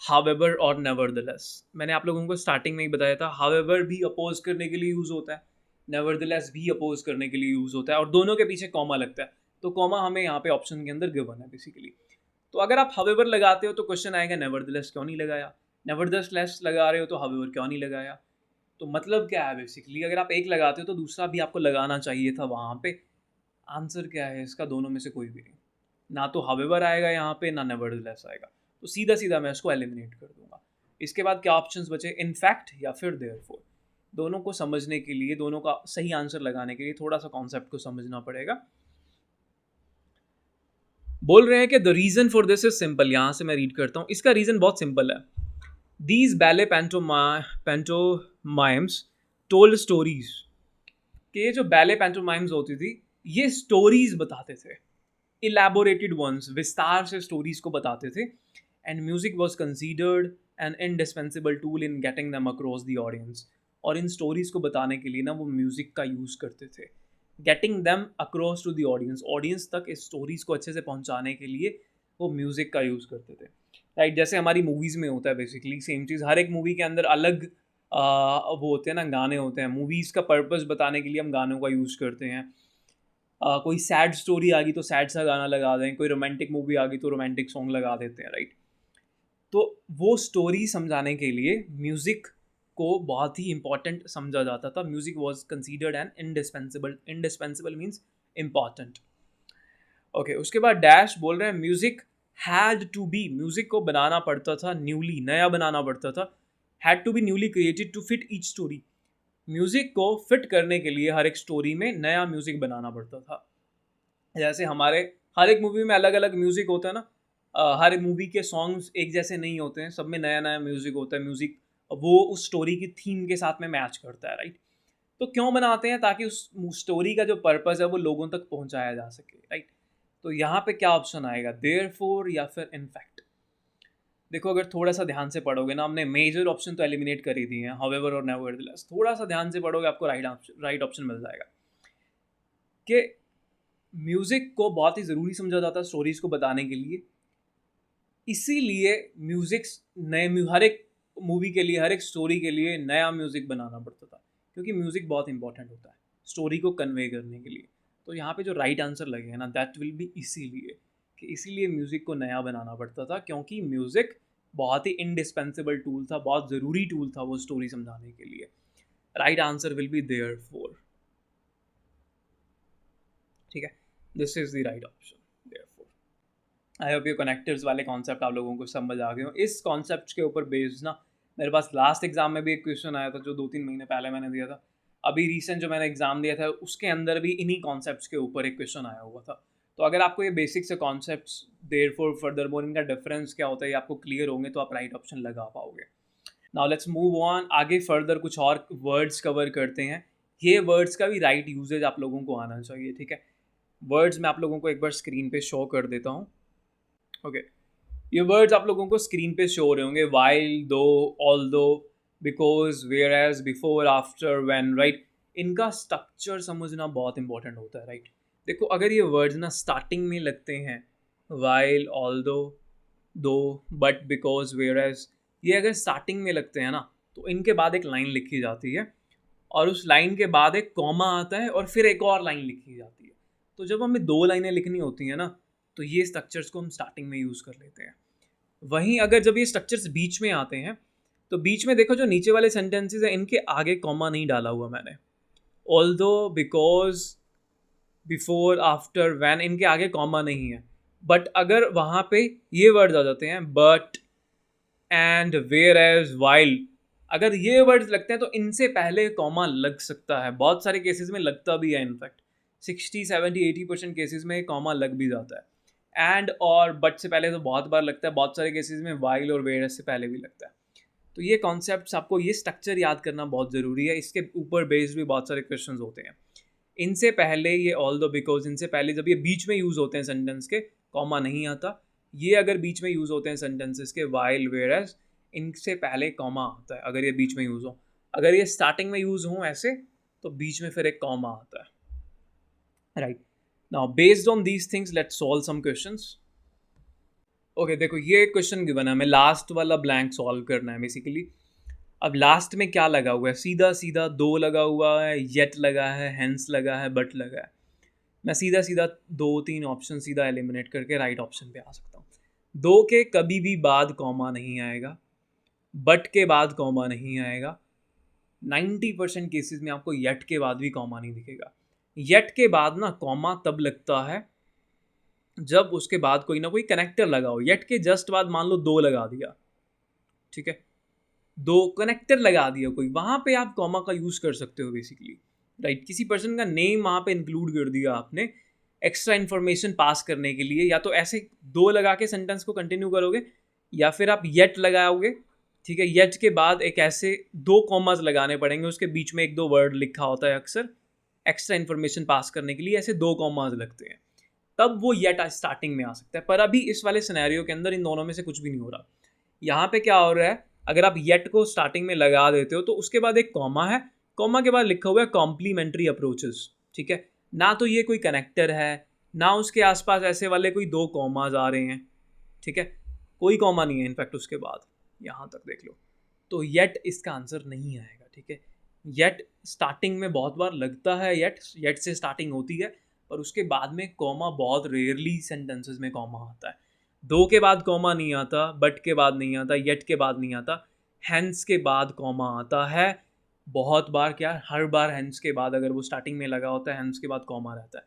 हाउएवर और नेवरदलेस। मैंने आप लोगों को स्टार्टिंग में ही बताया था, हाउएवर भी अपोज करने के लिए यूज होता है, नेवरदलेस भी अपोज करने के लिए यूज होता है, और दोनों के पीछे कॉमा लगता है, तो कॉमा हमें यहाँ पे ऑप्शन के अंदर गिवन है बेसिकली। तो अगर आप हाउएवर लगाते हो तो क्वेश्चन आएगा नेवरदलेस क्यों नहीं लगाया, नेवरदलेस लगा रहे हो तो हाउएवर क्यों नहीं लगाया। तो मतलब क्या है बेसिकली, अगर आप एक लगाते हो तो दूसरा भी आपको लगाना चाहिए था वहाँ पे। आंसर क्या है इसका? दोनों में से कोई भी नहीं, ना तो हाउएवर आएगा यहाँ पे, ना नेवरदलेस आएगा, तो सीधा सीधा मैं इसको एलिमिनेट कर दूंगा। इसके बाद क्या ऑप्शंस बचे? इनफैक्ट या फिर देयरफॉर। दोनों को समझने के लिए, दोनों का सही आंसर लगाने के लिए थोड़ा सा कॉन्सेप्ट को समझना पड़ेगा। बोल रहे हैं कि the reason for this is simple. यहां से मैं रीड करता हूं, इसका रीजन बहुत सिंपल है। दीज बैले पैंटोमाइम्स टोल्ड स्टोरीज, कि ये जो बैले पैंटोमाइम्स होती थी ये स्टोरीज बताते थे, इलैबोरेटेड वंस, विस्तार से स्टोरीज को बताते थे। And music was considered an indispensable tool in getting them across the audience. और इन स्टोरीज को बताने के लिए ना वो म्यूजिक का यूज़ करते थे, getting them across to the audience, audience तक इस स्टोरीज को अच्छे से पहुंचाने के लिए वो म्यूजिक का यूज़ करते थे, राइट। जैसे हमारी मूवीज़ में होता है बेसिकली सेम चीज़, हर एक मूवी के अंदर अलग वो होते हैं ना, गाने होते हैं। मूवीज़ का पर्पस बताने के लिए हम गानों का यूज़ करते हैं। कोई सैड स्टोरी आ गई तो सैड सा गाना लगा दें, कोई रोमांटिक मूवी आ गई तो रोमांटिक सॉन्ग लगा देते हैं, राइट। तो वो स्टोरी समझाने के लिए म्यूज़िक को बहुत ही इंपॉर्टेंट समझा जाता था। Music was considered an indispensable, indispensable means important. Okay, उसके बाद डैश बोल रहे हैं music had to be, music को बनाना पड़ता था न्यूली, नया बनाना पड़ता था। Had to be newly created to fit each story, music को फिट करने के लिए हर एक स्टोरी में नया म्यूज़िक बनाना पड़ता था। जैसे हमारे हर एक मूवी में अलग अलग म्यूज़िक होता है ना, हर मूवी के सॉन्ग्स एक जैसे नहीं होते हैं, सब में नया नया म्यूज़िक होता है। म्यूज़िक वो उस स्टोरी की थीम के साथ में मैच करता है, राइट। तो क्यों बनाते हैं? ताकि उस स्टोरी का जो पर्पस है वो लोगों तक पहुंचाया जा सके, राइट। तो यहाँ पे क्या ऑप्शन आएगा? देयरफॉर या फिर इनफैक्ट। देखो, अगर थोड़ा सा ध्यान से पढ़ोगे ना, हमने मेजर ऑप्शन तो एलिमिनेट कर ही दिए हैं, हाउएवर और नेवरदलेस। थोड़ा सा ध्यान से पढ़ोगे आपको राइट ऑप्शन मिल जाएगा कि म्यूज़िक को बहुत ही ज़रूरी समझा जाता है स्टोरीज को बताने के लिए। इसीलिए म्यूज़िक हर एक मूवी के लिए, हर एक स्टोरी के लिए नया म्यूज़िक बनाना पड़ता था, क्योंकि म्यूज़िक बहुत इंपॉर्टेंट होता है स्टोरी को कन्वे करने के लिए। तो यहाँ पे जो राइट आंसर लगेगा ना, दैट विल बी इसीलिए, कि इसीलिए म्यूज़िक को नया बनाना पड़ता था, क्योंकि म्यूज़िक बहुत ही इंडिस्पेंसिबल टूल था, बहुत ज़रूरी टूल था वो स्टोरी समझाने के लिए। Right answer will be therefore, ठीक है, this is the right option, therefore. I hope ये कनेक्टर्स वाले कॉन्सेप्ट आप लोगों को समझ आ गए हो। इस कॉन्सेप्ट के ऊपर बेस्ड ना मेरे पास लास्ट एग्जाम में भी एक क्वेश्चन आया था जो 2-3 महीने पहले मैंने दिया था। अभी रिसेंट जो मैंने एग्जाम दिया था उसके अंदर भी इन्हीं कॉन्सेप्ट्स के ऊपर एक क्वेश्चन आया हुआ था। तो अगर आपको ये बेसिक से कॉन्सेप्ट्स देयरफॉर, फर्दरमोर, इनका डिफरेंस क्या होता है ये आपको क्लियर होंगे तो आप राइट ऑप्शन लगा पाओगे। नाउ लेट्स मूव ऑन, आगे फर्दर कुछ और वर्ड्स कवर करते हैं। ये वर्ड्स का भी राइट यूजेज आप लोगों को आना चाहिए, ठीक है। वर्ड्स मैं आप लोगों को एक बार स्क्रीन पे शो कर देता हूँ। ओके, ये वर्ड्स आप लोगों को स्क्रीन पे शो हो रहे होंगे, while, though, although, because, whereas, before, after, when, right. इनका स्ट्रक्चर समझना बहुत इंपॉर्टेंट होता है, राइट। देखो, अगर ये वर्ड्स ना स्टार्टिंग में लगते हैं, वाइल, ऑल्दो, दो, बट, बिकॉज, वेयर एज, ये अगर स्टार्टिंग में लगते हैं ना तो इनके बाद एक लाइन लिखी जाती है, और उस लाइन के बाद एक कॉमा आता है और फिर एक और लाइन लिखी जाती है। तो जब हमें 2 लाइनें लिखनी होती हैं ना तो ये स्ट्रक्चर्स को हम स्टार्टिंग में यूज़ कर लेते हैं। वहीं अगर जब ये स्ट्रक्चर्स बीच में आते हैं तो बीच में देखो जो नीचे वाले सेंटेंसेस हैं इनके आगे कॉमा नहीं डाला हुआ मैंने। Although, because, before, after, when, इनके आगे कॉमा नहीं है। बट अगर वहाँ पे ये वर्ड्स आ जाते हैं, but, and, whereas, while, अगर ये वर्ड्स लगते हैं तो इनसे पहले कॉमा लग सकता है। बहुत सारे केसेस में लगता भी है, इनफैक्ट 60, 70, 80% केसेस में कॉमा लग भी जाता है। एंड और बट से पहले तो बहुत बार लगता है, बहुत सारे केसेस में वाइल और वेयरएस से पहले भी लगता है। तो ये कॉन्सेप्ट्स आपको, ये स्ट्रक्चर याद करना बहुत ज़रूरी है। इसके ऊपर बेस्ड भी बहुत सारे क्वेश्चंस होते हैं। इनसे पहले ये ऑल दो बिकॉज, इनसे पहले जब ये बीच में यूज़ होते हैं सेंटेंस के, कॉमा नहीं आता। ये अगर बीच में यूज़ होते हैं सेंटेंसेस के, वाइल वेयरएस, इनसे पहले कॉमा आता है अगर ये बीच में यूज़ हो। अगर ये स्टार्टिंग में यूज़ हो ऐसे, तो बीच में फिर एक कॉमा आता है, right. Now based on these things let's solve some questions. Okay देखो, ये क्वेश्चन गिवन है, हमें लास्ट वाला ब्लैंक सॉल्व करना है बेसिकली। अब लास्ट में क्या लगा हुआ है? सीधा सीधा दो लगा हुआ है, येट लगा है, हेंस लगा है, बट लगा है। मैं सीधा सीधा 2-3 ऑप्शन सीधा एलिमिनेट करके राइट ऑप्शन पे आ सकता हूँ। दो के कभी भी बाद कॉमा नहीं आएगा, बट के बाद कॉमा नहीं आएगा। 90% केसेस में आपको येट के बाद भी कॉमा नहीं दिखेगा। येट के बाद ना कॉमा तब लगता है जब उसके बाद कोई ना कोई कनेक्टर लगा हो। येट के जस्ट बाद मान लो दो लगा दिया, ठीक है, दो कनेक्टर लगा दिया कोई, वहाँ पे आप कॉमा का यूज़ कर सकते हो बेसिकली, राइट। किसी पर्सन का नेम वहाँ पे इंक्लूड कर दिया आपने एक्स्ट्रा इन्फॉर्मेशन पास करने के लिए, या तो ऐसे दो लगा के सेंटेंस को कंटिन्यू करोगे, या फिर आप येट लगाओगे, ठीक है। येट के बाद एक ऐसे दो कॉमास लगाने पड़ेंगे, उसके बीच में एक दो वर्ड लिखा होता है अक्सर एक्स्ट्रा इन्फॉर्मेशन पास करने के लिए, ऐसे दो कॉमास लगते हैं, तब वो येट स्टार्टिंग में आ सकता है। पर अभी इस वाले सिनेरियो के अंदर इन दोनों में से कुछ भी नहीं हो रहा। यहाँ पे क्या हो रहा है, अगर आप येट को स्टार्टिंग में लगा देते हो तो उसके बाद एक कॉमा है, कॉमा के बाद लिखा हुआ है कॉम्प्लीमेंट्री अप्रोचेस, ठीक है। ना तो ये कोई कनेक्टर है, ना उसके आसपास ऐसे वाले कोई दो कॉमाज आ रहे हैं, ठीक है, कोई कॉमा नहीं है इनफैक्ट उसके बाद, यहाँ तक देख लो। तो येट इसका आंसर नहीं आएगा, ठीक है। येट स्टार्टिंग में बहुत बार लगता है, येट से स्टार्टिंग होती है, पर उसके बाद में कॉमा बहुत रेयरली सेंटेंसेस में कॉमा आता है। दो के बाद कॉमा नहीं आता, बट के बाद नहीं आता, येट के बाद नहीं आता, हैंस के बाद कॉमा आता है बहुत बार। क्या, हर बार हैंस के बाद अगर वो स्टार्टिंग में लगा होता है, हैंस के बाद कॉमा रहता है।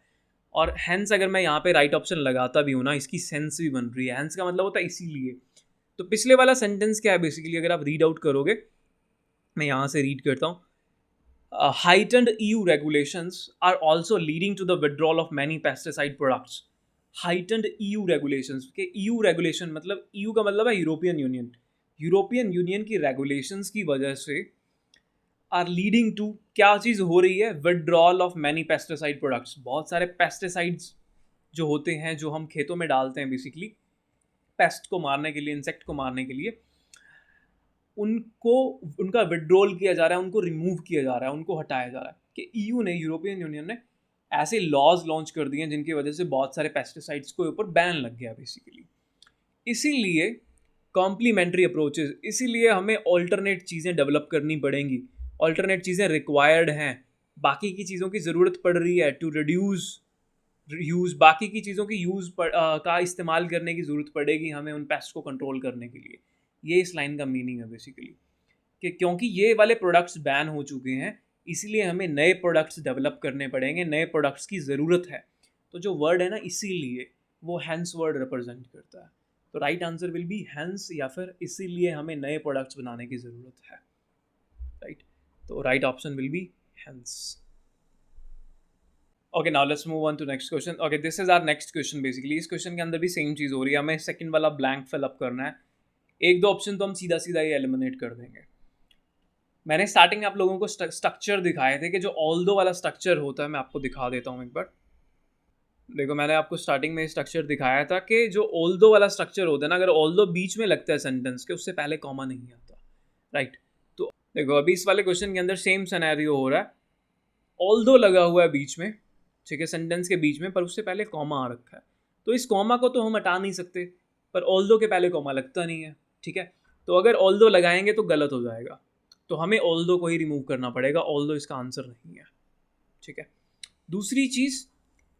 और हैंस अगर मैं यहाँ पे राइट ऑप्शन लगाता भी हूँ ना, इसकी सेंस भी बन रही है, हैंस का मतलब होता है इसीलिए। तो पिछले वाला सेंटेंस क्या है बेसिकली, अगर आप रीड आउट करोगे, मैं यहाँ से रीड करता हूँ। Heightened EU regulations are also leading to the withdrawal of many pesticide products. Heightened EU regulations, के EU regulation मतलब, EU का मतलब है यूरोपियन यूनियन। यूरोपियन यूनियन की regulations की वजह से are leading to, क्या चीज़ हो रही है, withdrawal of many pesticide products। बहुत सारे pesticides जो होते हैं, जो हम खेतों में डालते हैं बेसिकली पेस्ट को मारने के लिए, इंसेक्ट को मारने के लिए, उनको, उनका विड्रॉल किया जा रहा है, उनको रिमूव किया जा रहा है, उनको हटाया जा रहा है। कि ईयू ने, यूरोपियन यूनियन ने ऐसे लॉज लॉन्च कर दिए हैं जिनकी वजह से बहुत सारे पेस्टिसाइड्स के ऊपर बैन लग गया बेसिकली। इसीलिए कॉम्प्लीमेंट्री अप्रोचेस, इसीलिए हमें ऑल्टरनेट चीज़ें डेवलप करनी पड़ेंगी, ऑल्टरनेट चीज़ें रिक्वायर्ड हैं। बाकी की चीज़ों की ज़रूरत पड़ रही है टू रिड्यूस यूज़, बाकी की चीज़ों की का इस्तेमाल करने की ज़रूरत पड़ेगी हमें उन पेस्ट को कंट्रोल करने के लिए। ये इस लाइन का मीनिंग है बेसिकली, कि क्योंकि ये वाले प्रोडक्ट्स बैन हो चुके हैं, इसलिए हमें नए प्रोडक्ट्स डेवलप करने पड़ेंगे, नए प्रोडक्ट्स की ज़रूरत है। तो जो वर्ड है ना, इसीलिए वो हैंस वर्ड रिप्रेजेंट करता है। तो right answer will be hence, या फिर इसीलिए हमें नए प्रोडक्ट्स बनाने की ज़रूरत है, राइट। तो right option will be hence. Okay, now let's move on to next question. Okay, this is our next question. Basically इस क्वेश्चन के अंदर भी सेम चीज़ हो रही है, हमें सेकंड वाला ब्लैंक फिलअप करना है। एक दो ऑप्शन तो हम सीधा सीधा ही एलिमिनेट कर देंगे। मैंने स्टार्टिंग में आप लोगों को स्ट्रक्चर दिखाए थे, कि जो ऑल दो वाला स्ट्रक्चर होता है, मैं आपको दिखा देता हूँ एक बार। देखो, मैंने आपको स्टार्टिंग में स्ट्रक्चर दिखाया था कि जो ऑल दो वाला स्ट्रक्चर होता है ना, अगर ऑल दो बीच में लगता है सेंटेंस के, उससे पहले कॉमा नहीं आता, राइट। तो देखो, अभी इस वाले क्वेश्चन के अंदर सेम सिनेरियो हो रहा है, ऑल दो लगा हुआ है बीच में, ठीक है, सेंटेंस के बीच में, पर उससे पहले कॉमा आ रखा है। तो इस कॉमा को तो हम हटा नहीं सकते, पर ऑल दो के पहले कॉमा लगता नहीं है, ठीक है। तो अगर ऑल दो लगाएंगे तो गलत हो जाएगा, तो हमें ऑल दो को ही रिमूव करना पड़ेगा, ऑल दो इसका आंसर नहीं है, ठीक है। दूसरी चीज़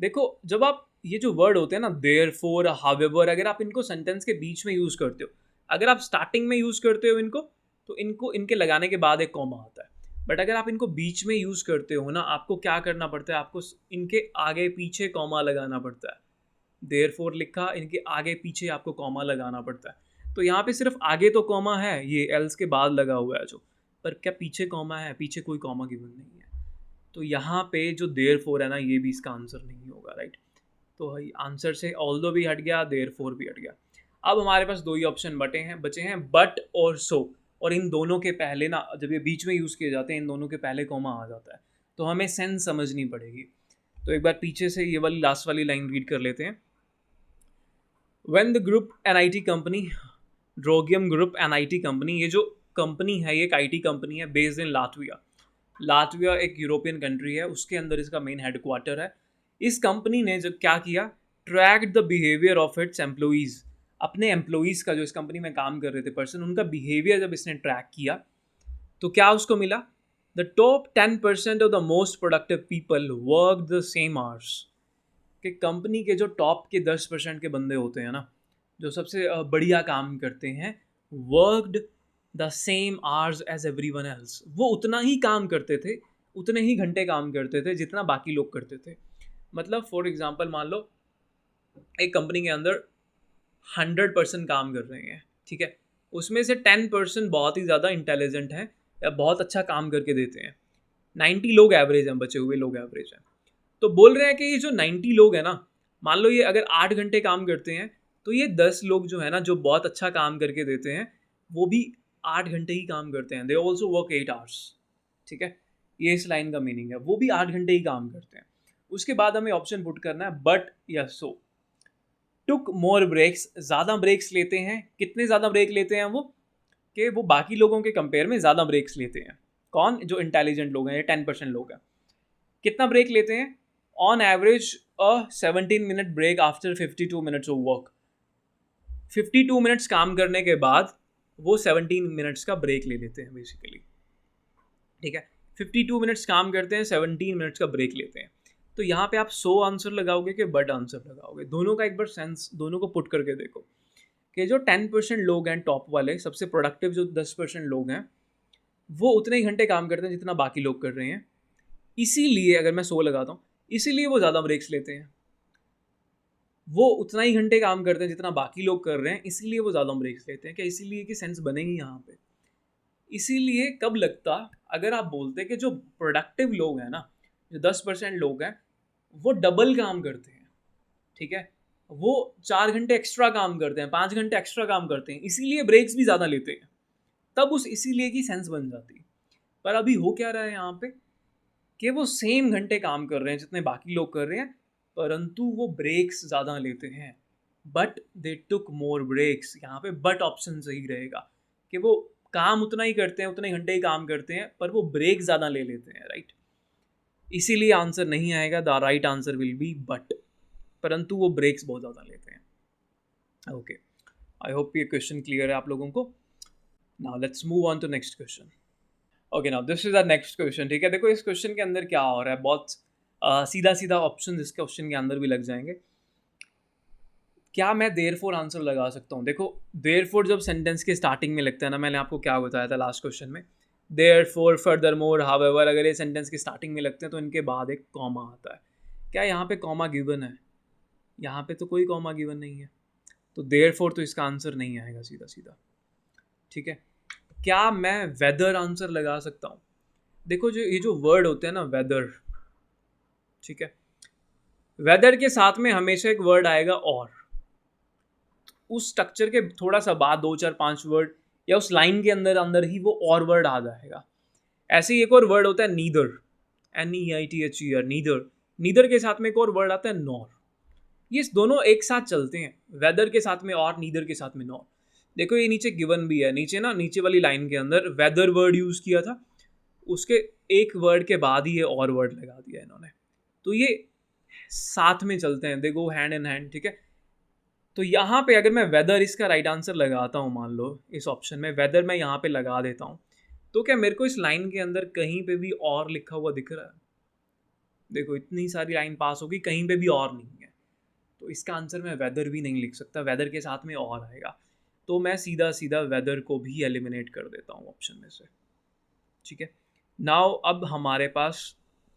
देखो, जब आप ये जो वर्ड होते हैं ना, देयरफॉर, हावेवर, अगर आप इनको सेंटेंस के बीच में यूज़ करते हो, अगर आप स्टार्टिंग में यूज़ करते हो इनको, तो इनको इनके लगाने के बाद एक कॉमा आता है। बट अगर आप इनको बीच में यूज़ करते हो ना, आपको क्या करना पड़ता है, आपको इनके आगे पीछे कॉमा लगाना पड़ता है। देयरफॉर लिखा, इनके आगे पीछे आपको कॉमा लगाना पड़ता है। तो यहाँ पे सिर्फ आगे तो कॉमा है, ये एल्स के बाद लगा हुआ है जो, पर क्या पीछे कॉमा है? पीछे कोई कॉमा गिवन नहीं है। तो यहाँ पे जो देयरफॉर है ना, ये भी इसका आंसर नहीं होगा, राइट। तो आंसर से ऑल्दो भी हट गया, देयरफॉर भी हट गया। अब हमारे पास दो ही ऑप्शन बचे हैं, बट और सो, और इन दोनों के पहले ना, जब ये बीच में यूज़ किए जाते हैं, इन दोनों के पहले कॉमा आ जाता है, तो हमें सेंस समझनी पड़ेगी। तो एक बार पीछे से ये वाली लास्ट वाली लाइन रीड कर लेते हैं। When the group NIT company, Draugiem group NIT company, ये जो कंपनी है ये एक IT कंपनी है बेस्ड इन लाटविया। लाटविया एक यूरोपियन कंट्री है, उसके अंदर इसका मेन हेडक्वार्टर है। इस कंपनी ने जब क्या किया, tracked the behaviour of its employees, अपने एम्प्लॉइज़ का, जो इस कंपनी में काम कर रहे थे पर्सन, उनका बिहेवियर जब इसने ट्रैक किया तो क्या उसको मिला, the top 10% of the most productive people work the same hours. कि कंपनी के जो टॉप के 10% के बंदे होते हैं ना, जो सबसे बढ़िया काम करते हैं, worked the same hours as everyone else, वो उतना ही काम करते थे, उतने ही घंटे काम करते थे जितना बाकी लोग करते थे। मतलब फॉर एग्जांपल मान लो एक कंपनी के अंदर 100% काम कर रहे हैं, ठीक है, उसमें से 10% बहुत ही ज़्यादा इंटेलिजेंट हैं या बहुत अच्छा काम करके देते हैं, 90 लोग एवरेज हैं, बचे हुए लोग एवरेज हैं। तो बोल रहे हैं कि ये जो 90 लोग हैं ना, मान लो ये अगर 8 घंटे काम करते हैं, तो ये 10 लोग जो है ना, जो बहुत अच्छा काम करके देते हैं, वो भी 8 घंटे ही काम करते हैं, दे ऑल्सो वर्क 8 आवर्स, ठीक है, ये इस लाइन का मीनिंग है, वो भी 8 घंटे ही काम करते हैं। उसके बाद हमें ऑप्शन पुट करना है बट या सो। टुक मोर ब्रेक्स, ज़्यादा ब्रेक्स लेते हैं, कितने ज़्यादा ब्रेक लेते हैं वो, कि वो बाकी लोगों के कंपेयर में ज़्यादा ब्रेक्स लेते हैं। कौन, जो इंटेलिजेंट लोग हैं, ये 10% लोग हैं। कितना ब्रेक लेते हैं, on average 17 minute break after 52 minutes of work. 52 minutes काम करने के बाद वो 17 मिनट्स का ब्रेक ले लेते हैं बेसिकली, ठीक है, 52 मिनट्स काम करते हैं, 17 मिनट्स का ब्रेक लेते हैं। तो यहाँ पे आप सो आंसर लगाओगे कि बट आंसर लगाओगे, दोनों का एक बार सेंस, दोनों को पुट करके देखो कि जो 10% लोग हैं टॉप वाले, सबसे प्रोडक्टिव जो 10% लोग हैं, वो उतने ही घंटे काम करते हैं जितना बाकी लोग कर रहे हैं, इसीलिए अगर मैं सो लगाता हूँ, इसीलिए वो ज़्यादा ब्रेक्स लेते हैं। वो उतना ही घंटे काम करते हैं जितना बाकी लोग कर रहे हैं, इसीलिए वो ज़्यादा ब्रेक्स लेते हैं। क्या इसीलिए कि सेंस बनेगी यहाँ पे? इसीलिए कब लगता, अगर आप बोलते कि जो प्रोडक्टिव लोग हैं ना, जो 10% लोग हैं, वो डबल काम करते हैं, ठीक है, वो 4 घंटे एक्स्ट्रा काम करते हैं, 5 घंटे एक्स्ट्रा काम करते हैं, इसीलिए ब्रेक्स भी ज़्यादा लेते हैं, तब उस इसीलिए की सेंस बन जाती। पर अभी हो क्या रहा है यहाँ पे, कि वो सेम घंटे काम कर रहे हैं जितने बाकी लोग कर रहे हैं, परंतु वो ब्रेक्स ज़्यादा लेते हैं, but they took more breaks. यहाँ पे बट ऑप्शन सही रहेगा कि वो काम उतना ही करते हैं, उतने घंटे ही काम करते हैं, पर वो ब्रेक ज़्यादा ले लेते हैं, राइट। इसीलिए आंसर नहीं आएगा, the right answer will be but, परंतु वो ब्रेक्स बहुत ज़्यादा लेते हैं। ओके, आई होप ये क्वेश्चन क्लियर है आप लोगों को। Now let's move on to next question. Okay, now this is the next question, ठीक है। देखो इस क्वेश्चन के अंदर क्या हो रहा है, बहुत सीधा सीधा ऑप्शन इस क्वेश्चन के अंदर भी लग जाएंगे। क्या मैं देयरफॉर आंसर लगा सकता हूँ? देखो देयरफॉर जब सेंटेंस के स्टार्टिंग में लगता है ना, मैंने आपको क्या बताया था लास्ट क्वेश्चन में, देयरफॉर, फर्दरमोर, हाउएवर, अगर ये सेंटेंस के स्टार्टिंग में लगते हैं तो इनके बाद एक कॉमा आता है। क्या यहाँ पे कॉमा गिवन है? यहाँ पे तो कोई कॉमा गिवन नहीं है, तो देयरफॉर तो इसका आंसर नहीं आएगा सीधा सीधा, ठीक है। क्या मैं वेदर आंसर लगा सकता हूँ? देखो जो ये जो वर्ड होते हैं ना, वेदर, ठीक है, वेदर के साथ में हमेशा एक वर्ड आएगा और, उस स्ट्रक्चर के थोड़ा सा बाद 2 4 5 वर्ड या उस लाइन के अंदर अंदर ही वो और वर्ड आ जाएगा। ऐसे ही एक और वर्ड होता है नीदर, NEITHER, नीदर। नीदर के साथ में एक और वर्ड आता है नॉर। ये दोनों एक साथ चलते हैं, वेदर के साथ में और, नीदर के साथ में नॉर। देखो ये नीचे गिवन भी है, नीचे ना, नीचे वाली लाइन के अंदर वेदर वर्ड यूज़ किया था, उसके एक वर्ड के बाद ही ये और वर्ड लगा दिया इन्होंने, तो ये साथ में चलते हैं, दे गो हैंड इन हैंड, ठीक है। तो यहाँ पे अगर मैं वेदर इसका राइट आंसर लगाता हूँ, मान लो इस ऑप्शन में वेदर मैं यहाँ पे लगा देता हूँ, तो क्या मेरे को इस लाइन के अंदर कहीं पे भी और लिखा हुआ दिख रहा है? देखो इतनी सारी लाइन पास होगी, कहीं पे भी और नहीं है, तो इसका आंसर मैं वेदर भी नहीं लिख सकता, वेदर के साथ में और आएगा, तो मैं सीधा सीधा वेदर को भी एलिमिनेट कर देता हूँ ऑप्शन में से, ठीक है। नाउ अब हमारे पास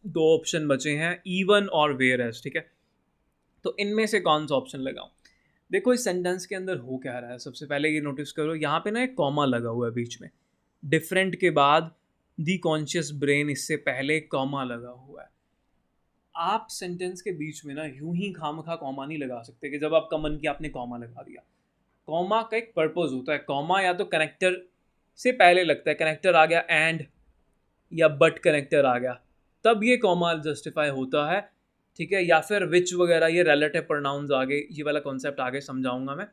2 ऑप्शन बचे हैं, इवन और वेयर एज, ठीक है। तो इनमें से कौन सा ऑप्शन लगाऊं? देखो इस सेंटेंस के अंदर हो क्या रहा है, सबसे पहले ये नोटिस करो, यहाँ पे ना एक कॉमा लगा हुआ है बीच में, डिफरेंट के बाद दी कॉन्शियस ब्रेन, इससे पहले कॉमा लगा हुआ है। आप सेंटेंस के बीच में ना यूं ही खामखा कॉमा नहीं लगा सकते कि जब आपका मन किया आपने कॉमा लगा दिया। कॉमा का एक पर्पस होता है। कॉमा या तो कनेक्टर से पहले लगता है, कनेक्टर आ गया एंड या बट कनेक्टर आ गया, तब ये कॉमा जस्टिफाई होता है, ठीक है। या फिर विच वगैरह, ये रिलेटिव प्रोनाउंस आ गए, ये वाला कॉन्सेप्ट आगे समझाऊंगा मैं।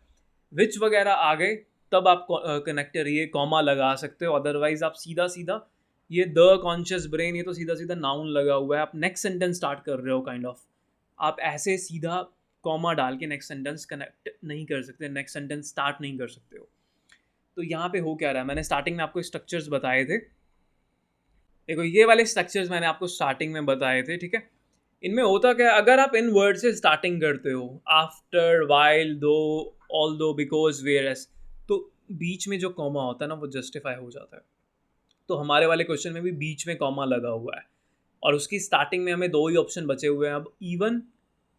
विच वगैरह आ गए तब आप कनेक्टर ये कॉमा लगा सकते हो, अदरवाइज आप सीधा सीधा ये द कॉन्शियस ब्रेन, ये तो सीधा सीधा नाउन लगा हुआ है, आप नेक्स्ट सेंटेंस स्टार्ट कर रहे हो काइंड ऑफ। आप ऐसे सीधा कॉमा डाल के नेक्स्ट सेंटेंस कनेक्ट नहीं कर सकते, नेक्स्ट सेंटेंस स्टार्ट नहीं कर सकते हो। तो यहाँ पे हो क्या रहा है, मैंने स्टार्टिंग में आपको स्ट्रक्चर्स बताए थे। देखो ये वाले स्ट्रक्चर्स मैंने आपको स्टार्टिंग में बताए थे, ठीक है। इनमें होता क्या है, अगर आप इन वर्ड से स्टार्टिंग करते हो, आफ्टर, वाइल, दो, ऑल दो, बिकॉज, वेयर एस, तो बीच में जो कॉमा होता है ना वो जस्टिफाई हो जाता है। तो हमारे वाले क्वेश्चन में भी बीच में कॉमा लगा हुआ है और उसकी स्टार्टिंग में हमें दो ही ऑप्शन बचे हुए हैं अब, इवन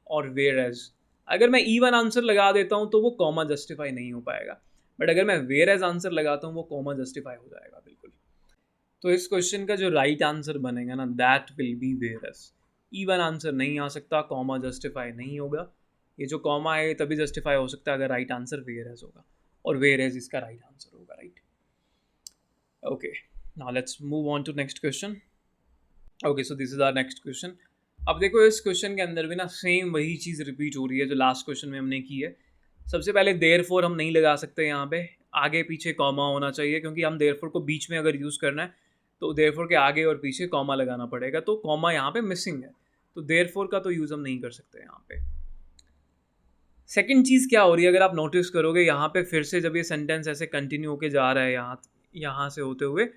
और वेयर एज। अगर मैं इवन आंसर लगा देता हूँ तो वो कॉमा जस्टिफाई नहीं हो पाएगा, बट अगर मैं वेयर एज आंसर लगाता हूँ वो कॉमा जस्टिफाई हो जाएगा बिल्कुल। तो इस क्वेश्चन का जो राइट आंसर बनेगा ना, that will be whereas. Even answer नहीं आ सकता, कॉमा जस्टिफाई नहीं होगा। ये जो कॉमा है तभी जस्टिफाई हो सकता है अगर राइट आंसर वेयर एज होगा, और वेयर एज इसका राइट आंसर होगा, right. Okay, now let's move on to next question. Okay, so this is our next question. अब देखो इस क्वेश्चन के अंदर भी ना सेम वही चीज़ रिपीट हो रही है जो लास्ट क्वेश्चन में हमने की है। सबसे पहले देयरफॉर हम नहीं लगा सकते यहाँ पे, आगे पीछे कॉमा होना चाहिए, क्योंकि हम देयरफॉर को बीच में अगर यूज़ करना है तो देयरफॉर के आगे और पीछे कॉमा लगाना पड़ेगा, तो कॉमा यहाँ पे मिसिंग है, तो देयरफॉर का तो यूज़ हम नहीं कर सकते यहाँ पे। सेकंड चीज़ क्या हो रही है, अगर आप नोटिस करोगे यहाँ पे फिर से जब ये सेंटेंस ऐसे कंटिन्यू होके जा रहा है यहाँ से होते हुए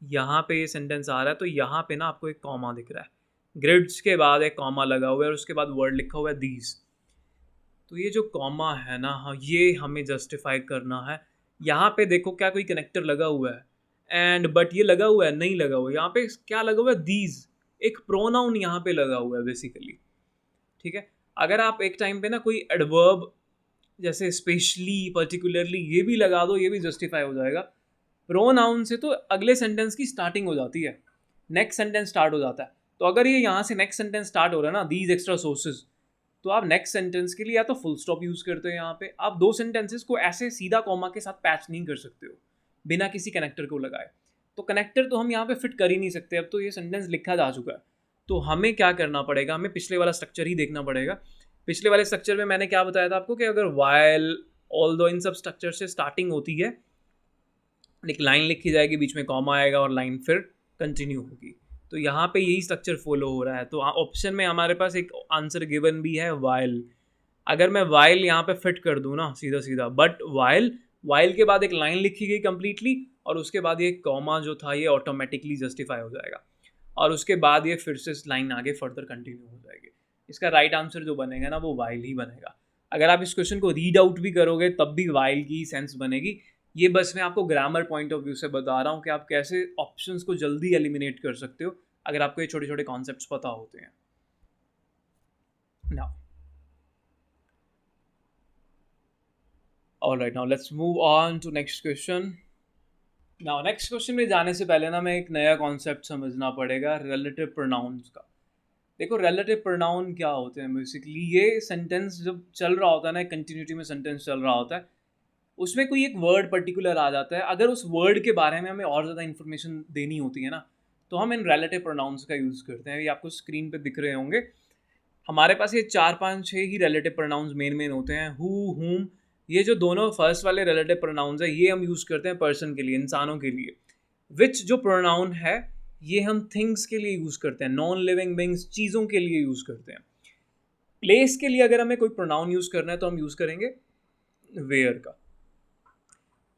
यहाँ पे ये सेंटेंस आ रहा है, तो यहाँ पे ना आपको एक कॉमा दिख रहा है, ग्रिड्स के बाद एक कॉमा लगा हुआ है और उसके बाद वर्ड लिखा हुआ है दीज। तो ये जो कॉमा है ना, हाँ, ये हमें जस्टिफाई करना है। यहाँ पे देखो क्या कोई कनेक्टर लगा हुआ है, एंड बट ये लगा हुआ है, नहीं लगा हुआ है। यहाँ पे क्या लगा हुआ है, दीज, एक प्रोनाउन यहाँ पे लगा हुआ है बेसिकली, ठीक है। अगर आप एक टाइम पे ना कोई एडवर्ब जैसे स्पेशली, पर्टिकुलरली, ये भी लगा दो, ये भी जस्टिफाई हो जाएगा। प्रोनाउन से तो अगले सेंटेंस की स्टार्टिंग हो जाती है, नेक्स्ट सेंटेंस स्टार्ट हो जाता है। तो अगर ये यहाँ से नेक्स्ट सेंटेंस स्टार्ट हो रहा है ना, दीज एक्स्ट्रा सोर्सेज, तो आप नेक्स्ट सेंटेंस के लिए या तो फुल स्टॉप यूज करते हो, यहाँ पे आप दो सेंटेंसेस को ऐसे सीधा कॉमा के साथ पैच नहीं कर सकते हो बिना किसी कनेक्टर को लगाए। तो कनेक्टर तो हम यहाँ पे फिट कर ही नहीं सकते, अब तो ये सेंटेंस लिखा जा चुका है। तो हमें क्या करना पड़ेगा, हमें पिछले वाला स्ट्रक्चर ही देखना पड़ेगा। पिछले वाले स्ट्रक्चर में मैंने क्या बताया था आपको कि अगर वाइल, ऑल्दो, इन सब स्ट्रक्चर से स्टार्टिंग होती है, एक लाइन लिखी जाएगी, बीच में कॉमा आएगा और लाइन फिर कंटिन्यू होगी। तो यहाँ पे यही स्ट्रक्चर फॉलो हो रहा है। तो ऑप्शन में हमारे पास एक आंसर गिवन भी है वाइल। अगर मैं वाइल यहाँ पे फिट कर दूँ ना सीधा सीधा, बट वाइल, वाइल के बाद एक लाइन लिखी गई कंप्लीटली और उसके बाद ये कॉमा जो था ये ऑटोमेटिकली जस्टिफाई हो जाएगा और उसके बाद ये फिर से लाइन आगे फर्दर कंटिन्यू हो जाएगी। इसका राइट आंसर जो बनेगा ना वो वाइल ही बनेगा। अगर आप इस क्वेश्चन को रीड आउट भी करोगे तब भी वाइल की सेंस बनेगी। ये बस मैं आपको ग्रामर पॉइंट ऑफ व्यू से बता रहा हूँ कि आप कैसे ऑप्शंस को जल्दी एलिमिनेट कर सकते हो अगर आपको ये छोटे छोटे कॉन्सेप्ट्स पता होते हैं। Now alright, now let's move on to next question. Now next question में जाने से पहले ना मैं एक नया कॉन्सेप्ट समझना पड़ेगा, रिलेटिव प्रोनाउंस का। देखो रिलेटिव प्रोनाउन क्या होते हैं बेसिकली, ये सेंटेंस जब चल रहा होता है ना, कंटिन्यूटी में सेंटेंस चल रहा होता है, उसमें कोई एक वर्ड पर्टिकुलर आ जाता है। अगर उस वर्ड के बारे में हमें और ज़्यादा इन्फॉर्मेशन देनी होती है ना, तो हम इन रिलेटिव प्रोनाउंस का यूज़ करते हैं। ये आपको स्क्रीन पे दिख रहे होंगे। हमारे पास ये 4, 5, 6 ही रिलेटिव प्रोनाउंस मेन होते हैं। हु, हुम, ये जो दोनों फर्स्ट वाले रिलेटिव प्रोनाउंस है ये हम यूज़ करते हैं पर्सन के लिए, इंसानों के लिए। विच जो प्रोनाउन है ये हम थिंग्स के लिए यूज़ करते हैं, नॉन लिविंग बीइंग्स, चीज़ों के लिए यूज़ करते हैं। प्लेस के लिए अगर हमें कोई प्रोनाउन यूज़ करना है तो हम यूज़ करेंगे वेयर का।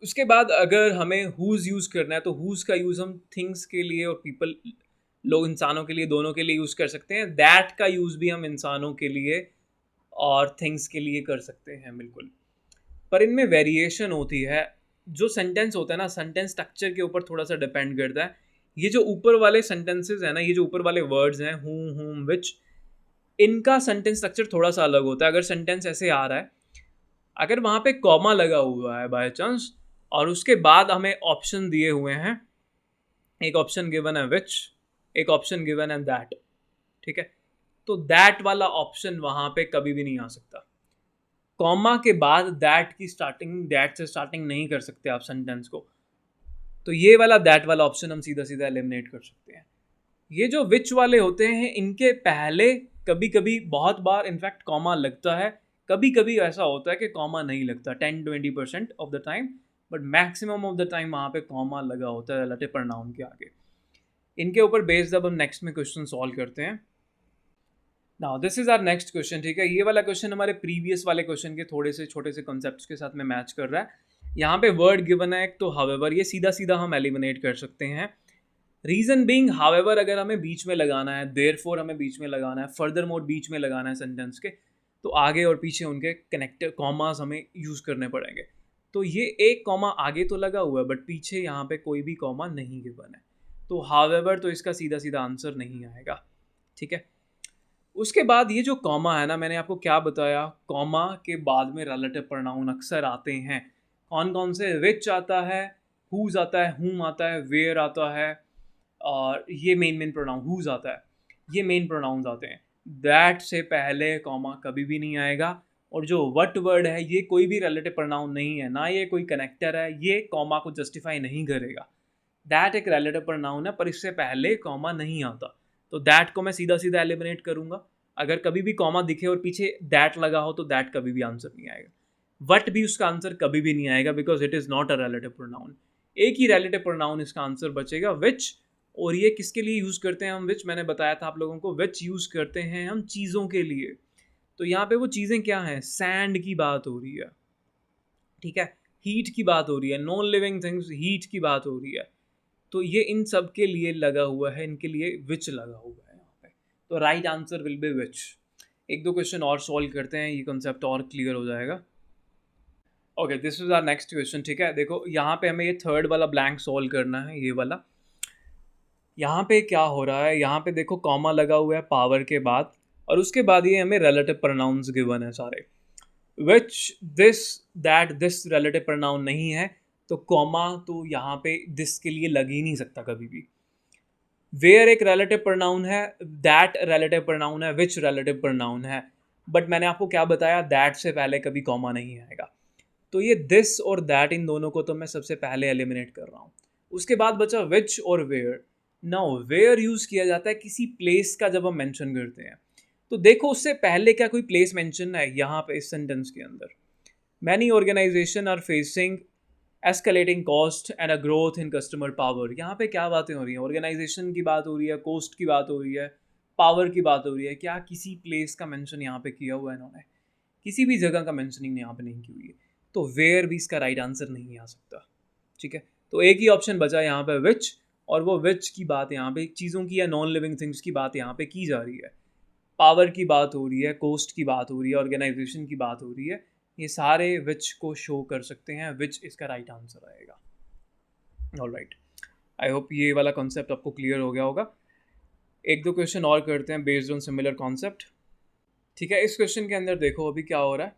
उसके बाद अगर हमें हुज़ यूज़ करना है तो हुज़ का यूज़ हम थिंग्स के लिए और पीपल, लोग, इंसानों के लिए, दोनों के लिए यूज़ कर सकते हैं। दैट का यूज़ भी हम इंसानों के लिए और थिंग्स के लिए कर सकते हैं बिल्कुल। पर इनमें वेरिएशन होती है। जो सेंटेंस होता है ना, सेंटेंस स्ट्रक्चर के ऊपर थोड़ा सा डिपेंड करता है। ये जो ऊपर वाले सेंटेंसेस हैं ना, ये जो ऊपर वाले वर्ड्स हैं हूँ, हुम, विच, इनका सेंटेंस स्ट्रक्चर थोड़ा सा अलग होता है। अगर सेंटेंस ऐसे आ रहा है, अगर वहाँ पे कॉमा लगा हुआ है बाय चांस और उसके बाद हमें ऑप्शन दिए हुए हैं, एक ऑप्शन गिवन है विच, एक ऑप्शन गिवन है दैट, ठीक है, तो दैट वाला ऑप्शन वहाँ पे कभी भी नहीं आ सकता। कॉमा के बाद दैट से स्टार्टिंग नहीं कर सकते आप सेंटेंस को। तो ये वाला दैट वाला ऑप्शन हम सीधा सीधा एलिमिनेट कर सकते हैं। ये जो विच वाले होते हैं इनके पहले कभी कभी बहुत बार इनफैक्ट कॉमा लगता है, कभी कभी ऐसा होता है कि कॉमा नहीं लगता 10-20% of the time, but maximum of the time वहाँ पे कॉमा लगा होता है रिलेटिव प्रोनाउन के आगे। इनके ऊपर बेस्ड अब हम नेक्स्ट में क्वेश्चन सॉल्व करते हैं। Now this is our next question, ठीक है। ये वाला क्वेश्चन हमारे प्रीवियस वाले क्वेश्चन के थोड़े से छोटे से कॉन्सेप्ट्स के साथ में मैच कर रहा है। यहाँ पे वर्ड गिवन है एक, तो हावेवर ये सीधा सीधा हम एलिमिनेट कर सकते हैं। रीजन बीइंग हावेवर अगर हमें बीच में लगाना है, देयरफॉर हमें बीच में लगाना है, फर्दर मोर बीच में लगाना है सेंटेंस के, तो आगे और पीछे उनके कनेक्टर कॉमास हमें यूज करने पड़ेंगे। तो ये एक कॉमा आगे तो लगा हुआ है बट पीछे यहाँ पे कोई भी कॉमा नहीं गिवन है, तो हावेवर तो इसका सीधा सीधा आंसर नहीं आएगा, ठीक है। उसके बाद ये जो कॉमा है ना, मैंने आपको क्या बताया, कॉमा के बाद में रिलेटिव प्रोनाउन अक्सर आते हैं। कौन कौन से? विच आता है, हुज आता है, हुम आता है, वेयर आता है, और ये मेन प्रोनाउन हुज आता है, ये मेन प्रोनाउंस आते हैं। दैट से पहले कॉमा कभी भी नहीं आएगा। और जो वट वर्ड है ये कोई भी रिलेटिव प्रोनाउन नहीं है, ना ये कोई कनेक्टर है, ये कॉमा को जस्टिफाई नहीं करेगा। दैट एक रिलेटिव प्रोनाउन है पर इससे पहले कॉमा नहीं आता, तो दैट को मैं सीधा सीधा एलिमिनेट करूंगा। अगर कभी भी कॉमा दिखे और पीछे दैट लगा हो तो दैट कभी भी आंसर नहीं आएगा। वट भी उसका आंसर कभी भी नहीं आएगा because it is not a relative pronoun. एक ही रिलेटिव प्रोनाउन इसका आंसर बचेगा, विच। और ये किसके लिए यूज़ करते हैं हम विच? मैंने बताया था आप लोगों को, विच यूज़ करते हैं हम चीज़ों के लिए। तो यहाँ पे वो चीज़ें क्या हैं? सैंड की बात हो रही है, ठीक है, हीट की बात हो रही है, नॉन लिविंग थिंग्स, हीट की बात हो रही है। तो ये इन सब के लिए लगा हुआ है, इनके लिए विच लगा हुआ है यहाँ पे। तो राइट आंसर विल बी विच। एक दो क्वेश्चन और सॉल्व करते हैं, ये कॉन्सेप्ट और क्लियर हो जाएगा। Okay, this is our next question, ठीक है। देखो यहाँ पे हमें ये थर्ड वाला ब्लैंक सॉल्व करना है, ये वाला। यहाँ पे क्या हो रहा है, यहाँ पे देखो कॉमा लगा हुआ है पावर के बाद, और उसके बाद ये हमें रिलेटिव प्रोनाउंस गिवन है सारे। Which, this, that, this relative pronoun नहीं है, तो कॉमा तो यहाँ पे दिस के लिए लग ही नहीं सकता कभी भी। वेयर एक रिलेटिव प्रोनाउन है, दैट रिलेटिव प्रोनाउन है, विच रिलेटिव प्रोनाउन है, बट मैंने आपको क्या बताया, दैट से पहले कभी कॉमा नहीं आएगा। तो ये दिस और दैट, इन दोनों को तो मैं सबसे पहले एलिमिनेट कर रहा हूँ। उसके बाद बचा विच और वेयर। नाउ वेयर यूज़ किया जाता है किसी प्लेस का जब हम मेंशन करते हैं, तो देखो उससे पहले क्या कोई प्लेस मेंशन है यहाँ पे इस सेंटेंस के अंदर? Many organization are facing escalating cost and a growth in customer power. यहाँ पे क्या बातें हो रही हैं? ऑर्गेनाइजेशन की बात हो रही है, कॉस्ट की बात हो रही है, पावर की बात हो रही है। क्या किसी प्लेस का मेंशन यहाँ पे किया हुआ है इन्होंने? किसी भी जगह का मेंशनिंग यहाँ पे नहीं की हुई है, तो वेयर भी इसका राइट आंसर नहीं आ सकता, ठीक है। तो एक ही ऑप्शन बचा यहाँ पे विच, और वो विच की बात यहाँ पे चीज़ों की या नॉन लिविंग थिंग्स की बात यहाँ पे की जा रही है। पावर की बात हो रही है, कोस्ट की बात हो रही है, ऑर्गेनाइजेशन की बात हो रही है, ये सारे विच को शो कर सकते हैं, विच इसका राइट आंसर आएगा। ऑलराइट, आई होप ये वाला कॉन्सेप्ट आपको क्लियर हो गया होगा। एक दो क्वेश्चन और करते हैं बेस्ड ऑन सिमिलर कॉन्सेप्ट, ठीक है। इस क्वेश्चन के अंदर देखो अभी क्या हो रहा है।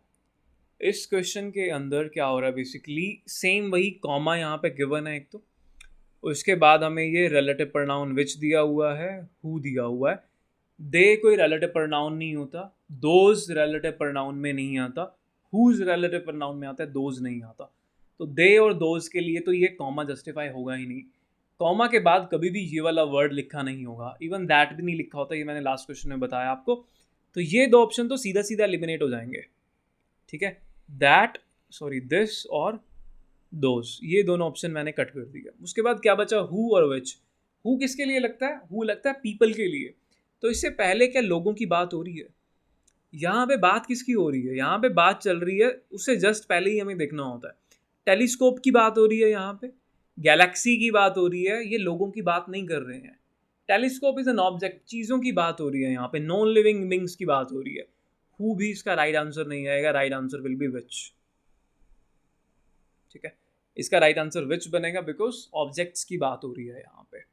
इस क्वेश्चन के अंदर क्या हो रहा है, बेसिकली सेम वही कॉमा यहाँ पे गिवन है एक, तो उसके बाद हमें ये रिलेटिव प्रोनाउन विच दिया हुआ है, हु दिया हुआ है। दे कोई रिलेटिव प्रोनाउन नहीं होता, दोज रिलेटिव प्रोनाउन में नहीं आता, हुज रिलेटिव प्रोनाउन में आता है, दोज नहीं आता। तो दे और दोज के लिए तो ये कॉमा जस्टिफाई होगा ही नहीं। कॉमा के बाद कभी भी ये वाला वर्ड लिखा नहीं होगा, इवन दैट भी नहीं लिखा होता, ये मैंने लास्ट क्वेश्चन में बताया आपको। तो ये दो ऑप्शन तो सीधा सीधा एलिमिनेट हो जाएंगे, ठीक है। दैट, सॉरी, दिस और दोज, ये दोनों ऑप्शन मैंने कट कर दिया। उसके बाद क्या बचा, हु और विच। हु किसके लिए लगता है? हु लगता है पीपल के लिए। तो इससे पहले क्या लोगों की बात हो रही है? यहाँ पे बात किसकी हो रही है? यहाँ पे बात चल रही है, उससे जस्ट पहले ही हमें देखना होता है। टेलीस्कोप की बात हो रही है, यहाँ पे गैलेक्सी की बात हो रही है, ये लोगों की बात नहीं कर रहे हैं। टेलीस्कोप इज एन ऑब्जेक्ट, चीज़ों की बात हो रही है, यहाँ पे नॉन लिविंग बिंग्स की बात हो रही है। हु भी इसका राइट आंसर नहीं आएगा, राइट आंसर विल बी विच, ठीक है। इसका राइट आंसर विच बनेगा बिकॉज ऑब्जेक्ट्स की बात हो रही है यहाँ पे।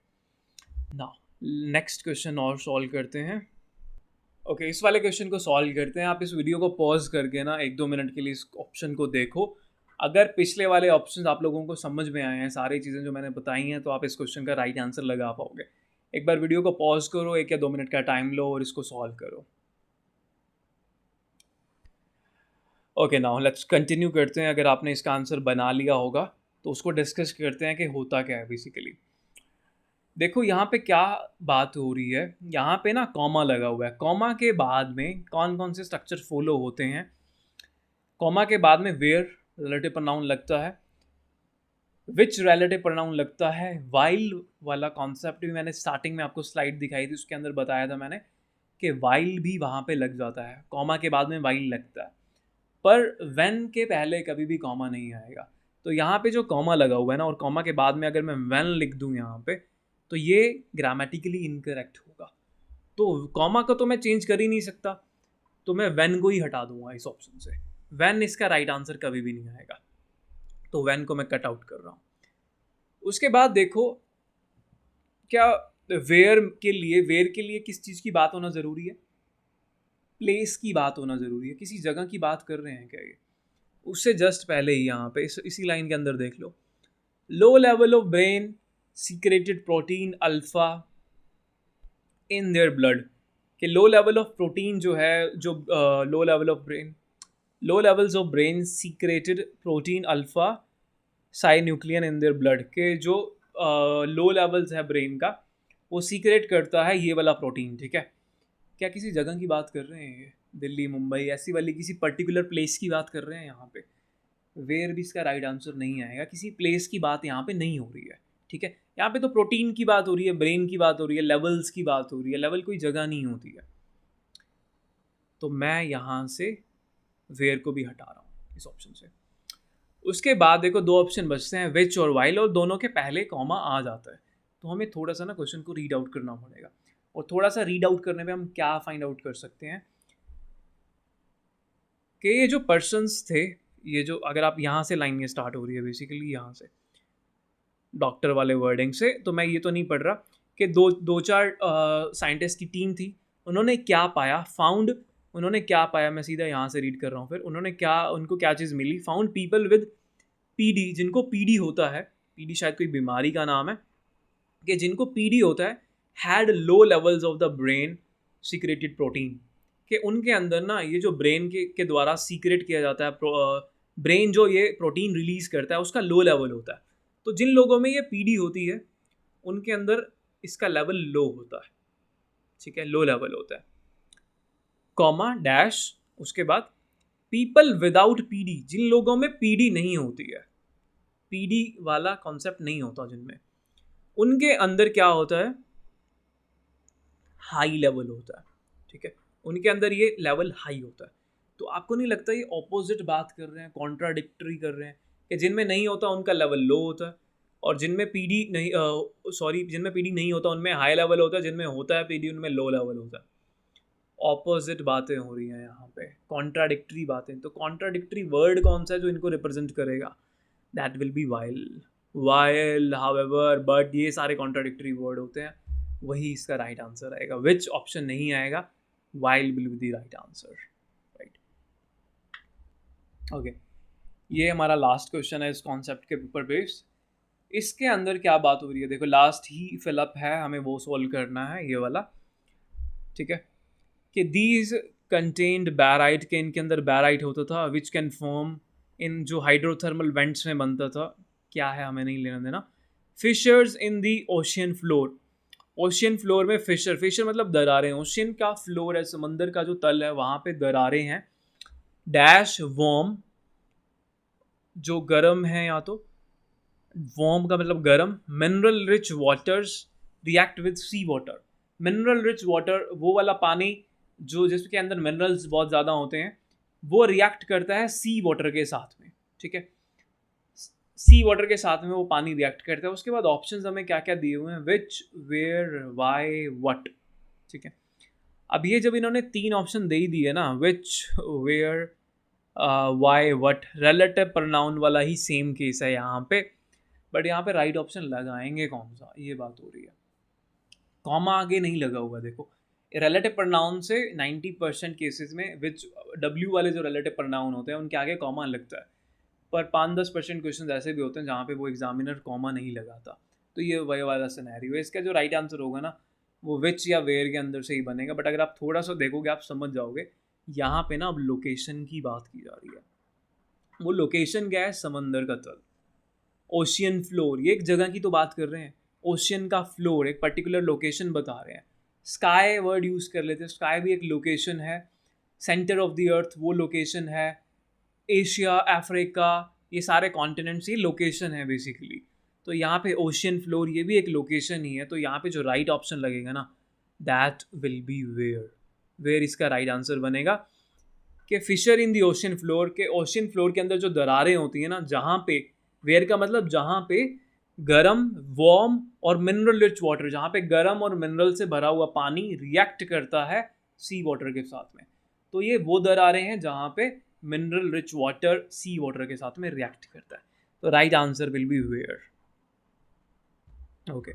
ना नेक्स्ट क्वेश्चन और सॉल्व करते हैं। ओके, इस वाले क्वेश्चन को सॉल्व करते हैं। आप इस वीडियो को पॉज करके ना 1-2 मिनट के लिए इस ऑप्शन को देखो। अगर पिछले वाले ऑप्शन आप लोगों को समझ में आए हैं, सारी चीज़ें जो मैंने बताई हैं, तो आप इस क्वेश्चन का राइट आंसर लगा पाओगे। एक बार वीडियो को पॉज करो, 1 या 2 मिनट का टाइम लो और इसको सॉल्व करो। ओके, नाउ लेट्स कंटिन्यू करते हैं। अगर आपने इसका आंसर बना लिया होगा तो उसको डिस्कस करते हैं कि होता क्या है बेसिकली। देखो यहाँ पे क्या बात हो रही है, यहाँ पे ना कॉमा लगा हुआ है। कॉमा के बाद में कौन कौन से स्ट्रक्चर फॉलो होते हैं? कॉमा के बाद में वेयर रिलेटिव प्रोनाउन लगता है, विच रिलेटिव प्रोनाउन लगता है, वाइल वाला कॉन्सेप्ट भी मैंने स्टार्टिंग में आपको स्लाइड दिखाई थी, उसके अंदर बताया था मैंने कि वाइल भी वहाँ पे लग जाता है। कॉमा के बाद में वाइल लगता है, पर व्हेन के पहले कभी भी कॉमा नहीं आएगा। तो यहाँ पे जो कॉमा लगा हुआ है ना, और कॉमा के बाद में अगर मैं व्हेन लिख दूँ यहाँ पे, तो ये ग्रामेटिकली इनकरेक्ट होगा। तो कॉमा को तो मैं चेंज कर ही नहीं सकता, तो मैं व्हेन को ही हटा दूंगा इस ऑप्शन से। व्हेन इसका राइट आंसर कभी भी नहीं आएगा, तो व्हेन को मैं कट आउट कर रहा हूँ। उसके बाद देखो क्या वेयर के लिए किस चीज़ की बात होना ज़रूरी है? प्लेस की बात होना ज़रूरी है। किसी जगह की बात कर रहे हैं क्या ये? उससे जस्ट पहले ही यहाँ पे इसी लाइन के अंदर देख लो, low level of brain secreted protein alpha in their blood. कि लो लेवल ऑफ प्रोटीन जो है, जो low levels of brain secreted protein alpha synuclein in their blood, के जो लो लेवल्स है ब्रेन का, वो सीक्रेट करता है ये वाला प्रोटीन। ठीक है, क्या किसी जगह की बात कर रहे हैं ये? दिल्ली, मुंबई, ऐसी वाली किसी पर्टिकुलर प्लेस की बात कर रहे हैं यहाँ पे? वेयर भी इसका राइट आंसर नहीं आएगा। किसी प्लेस की बात यहाँ पे नहीं हो रही है। ठीक है, यहाँ पे तो प्रोटीन की बात हो रही है, ब्रेन की बात हो रही है, लेवल्स की बात हो रही है। लेवल कोई जगह नहीं होती है, तो मैं यहाँ से वेयर को भी हटा रहा हूँ इस ऑप्शन से। उसके बाद देखो 2 ऑप्शन बचते हैं, विच और वाइल, और दोनों के पहले कॉमा आ जाता है। तो हमें थोड़ा सा ना क्वेश्चन को रीड आउट करना पड़ेगा, और थोड़ा सा रीड आउट करने में हम क्या फाइंड आउट कर सकते हैं कि ये जो पर्सन्स थे, ये जो, अगर आप यहाँ से लाइन ये स्टार्ट हो रही है बेसिकली यहाँ से डॉक्टर वाले वर्डिंग से, तो मैं ये तो नहीं पढ़ रहा कि दो चार साइंटिस्ट की टीम थी, उन्होंने क्या पाया, फाउंड, उन्होंने क्या पाया, मैं सीधा यहाँ से रीड कर रहा हूँ। फिर उनको क्या चीज़ मिली? फाउंड पीपल विद पीडी, जिनको पीडी होता है, पीडी शायद कोई बीमारी का नाम है, कि जिनको पीडी होता है, had low levels of the brain secreted protein, कि उनके अंदर ना ये जो ब्रेन के द्वारा सीक्रेट किया जाता है, ब्रेन जो ये प्रोटीन रिलीज करता है उसका लो लेवल होता है। तो जिन लोगों में ये पीडी होती है उनके अंदर इसका लेवल लो होता है। ठीक है, लो लेवल होता है, कॉमा डैश, उसके बाद पीपल विदाउट पीडी, जिन लोगों में पीडी नहीं होती है, पीडी वाला कॉन्सेप्ट नहीं होता जिनमें, उनके अंदर क्या होता है? हाई लेवल होता है। ठीक है, उनके अंदर ये लेवल हाई होता है। तो आपको नहीं लगता ये ऑपोजिट बात कर रहे हैं, कॉन्ट्राडिक्टरी कर रहे हैं, कि जिनमें नहीं होता उनका लेवल लो होता है, और जिनमें पीडी नहीं जिनमें पीडी नहीं होता उनमें हाई लेवल होता है, जिनमें होता है पीडी उनमें लो लेवल होता है। ऑपोजिट बातें हो रही हैं यहाँ पे, कॉन्ट्राडिक्टरी बातें। तो कॉन्ट्राडिक्टरी वर्ड कौन सा है जो इनको रिप्रेजेंट करेगा? That will B while, however, but, ये सारे कॉन्ट्राडिक्टरी वर्ड होते हैं, वही इसका राइट आंसर आएगा। विच ऑप्शन नहीं आएगा, while will be the right answer. Right, okay, ये हमारा लास्ट क्वेश्चन है इस कॉन्सेप्ट के ऊपर बेस्ड। इसके अंदर क्या बात हो रही है? देखो लास्ट ही फिलअप है, हमें वो सॉल्व करना है, ये वाला। ठीक है, कि दीज कंटेन्ड बैराइट, के इनके अंदर बैराइट होता था, विच कैन फॉर्म इन, जो हाइड्रोथर्मल वेंट्स में बनता था। क्या है, हमें नहीं लेना देना। फिशर्स इन दी ओशियन फ्लोर, ओशियन फ्लोर में फिशर मतलब दरारें, ओशियन का फ्लोर है, समंदर का जो तल है वहाँ पे दरारें हैं। डैश वॉर्म, जो गर्म है, या तो वॉर्म का मतलब गर्म। Mineral rich waters react with sea water, mineral rich water वो वाला पानी जो जिसके अंदर मिनरल्स बहुत ज़्यादा होते हैं, वो रिएक्ट करता है सी वाटर के साथ में। ठीक है, सी वाटर के साथ में वो पानी रिएक्ट करता है। उसके बाद ऑप्शंस हमें क्या क्या दिए हुए हैं? विच, वेयर, वाई, व्हाट। ठीक है, अब ये जब इन्होंने 3 ऑप्शन दे ही दिए ना, which, where, why, what, relative pronoun वाला ही सेम केस है यहाँ पे, बट यहाँ पे राइट ऑप्शन लगाएंगे कौन सा, ये बात हो रही है। कॉमा आगे नहीं लगा हुआ, देखो रिलेटिव प्रोनाउन से 90% केसेस में विच, डब्ल्यू वाले जो रिलेटिव प्रोनाउन होते हैं उनके आगे कॉमा लगता है, पर 5-10% क्वेश्चन ऐसे भी होते हैं जहाँ पे वो एग्जामिनर कॉमा नहीं लगाता। तो ये वही वाला सिनेरियो है। इसका जो राइट आंसर होगा ना वो विच या वेयर के अंदर से ही बनेगा, बट अगर आप थोड़ा सा देखोगे आप समझ जाओगे। यहाँ पे ना अब लोकेशन की बात की जा रही है। वो लोकेशन क्या है? समंदर का तल, ओशियन फ्लोर। ये एक जगह की तो बात कर रहे हैं, ओशियन का फ्लोर एक पर्टिकुलर लोकेशन बता रहे हैं। स्काई वर्ड यूज़ कर लेते हैं, स्काई भी एक लोकेशन है। सेंटर ऑफ द अर्थ वो लोकेशन है। एशिया, अफ्रीका, ये सारे कॉन्टिनेंट्स ये लोकेशन है बेसिकली। तो यहाँ पे ओशियन फ्लोर ये भी एक लोकेशन ही है। तो यहाँ पे जो राइट ऑप्शन लगेगा ना that will be where. Where इसका राइट आंसर बनेगा कि fissure in the ocean floor, के ओशियन फ्लोर के अंदर जो दरारें होती हैं ना, जहाँ पे वेयर का मतलब जहाँ पे गरम, वार्म और मिनरल रिच वाटर, जहाँ पे गरम और मिनरल से भरा हुआ पानी रिएक्ट करता है सी वाटर के साथ में। तो ये वो दरारें हैं जहाँ पे mineral rich water sea water के साथ में रिएक्ट करता है। तो right answer will be where. Okay,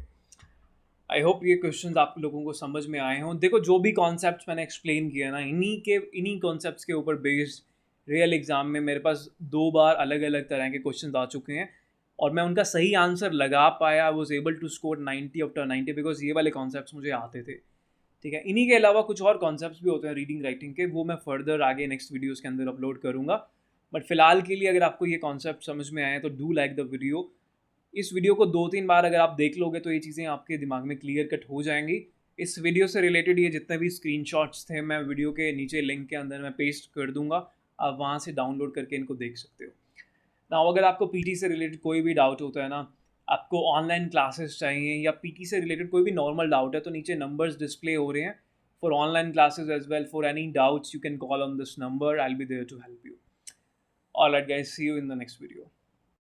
I hope ये क्वेश्चंस आप लोगों को समझ में आए हों। देखो जो भी कॉन्सेप्ट्स मैंने एक्सप्लेन किया ना, इन्हीं कॉन्सेप्ट्स के ऊपर बेस्ड रियल एग्जाम में मेरे पास 2 बार अलग अलग तरह के क्वेश्चंस आ चुके हैं और मैं उनका सही आंसर लगा पाया। I was able to score 90 after 90 because ये वाले कॉन्सेप्ट्स मुझे आते थे। ठीक है, इन्हीं के अलावा कुछ और कॉन्सेप्ट्स भी होते हैं रीडिंग राइटिंग के, वो मैं फर्दर आगे नेक्स्ट वीडियोज़ के अंदर अपलोड करूँगा। बट फिलहाल के लिए अगर आपको ये कॉन्सेप्ट समझ में आए तो डू लाइक द वीडियो। इस वीडियो को 2-3 बार अगर आप देख लोगे तो ये चीज़ें आपके दिमाग में क्लियर कट हो जाएंगी। इस वीडियो से रिलेटेड ये जितने भी स्क्रीनशॉट्स थे मैं वीडियो के नीचे लिंक के अंदर मैं पेस्ट कर दूंगा, आप वहाँ से डाउनलोड करके इनको देख सकते हो ना। अगर आपको पीटी से रिलेटेड कोई भी डाउट होता है ना, आपको ऑनलाइन क्लासेस चाहिए या पीटी से रिलेटेड कोई भी नॉर्मल डाउट है, तो नीचे नंबर्स डिस्प्ले हो रहे हैं for online classes as well. For any doubts you can call on this number, I will be there to help you. Alright guys, see you in the next video.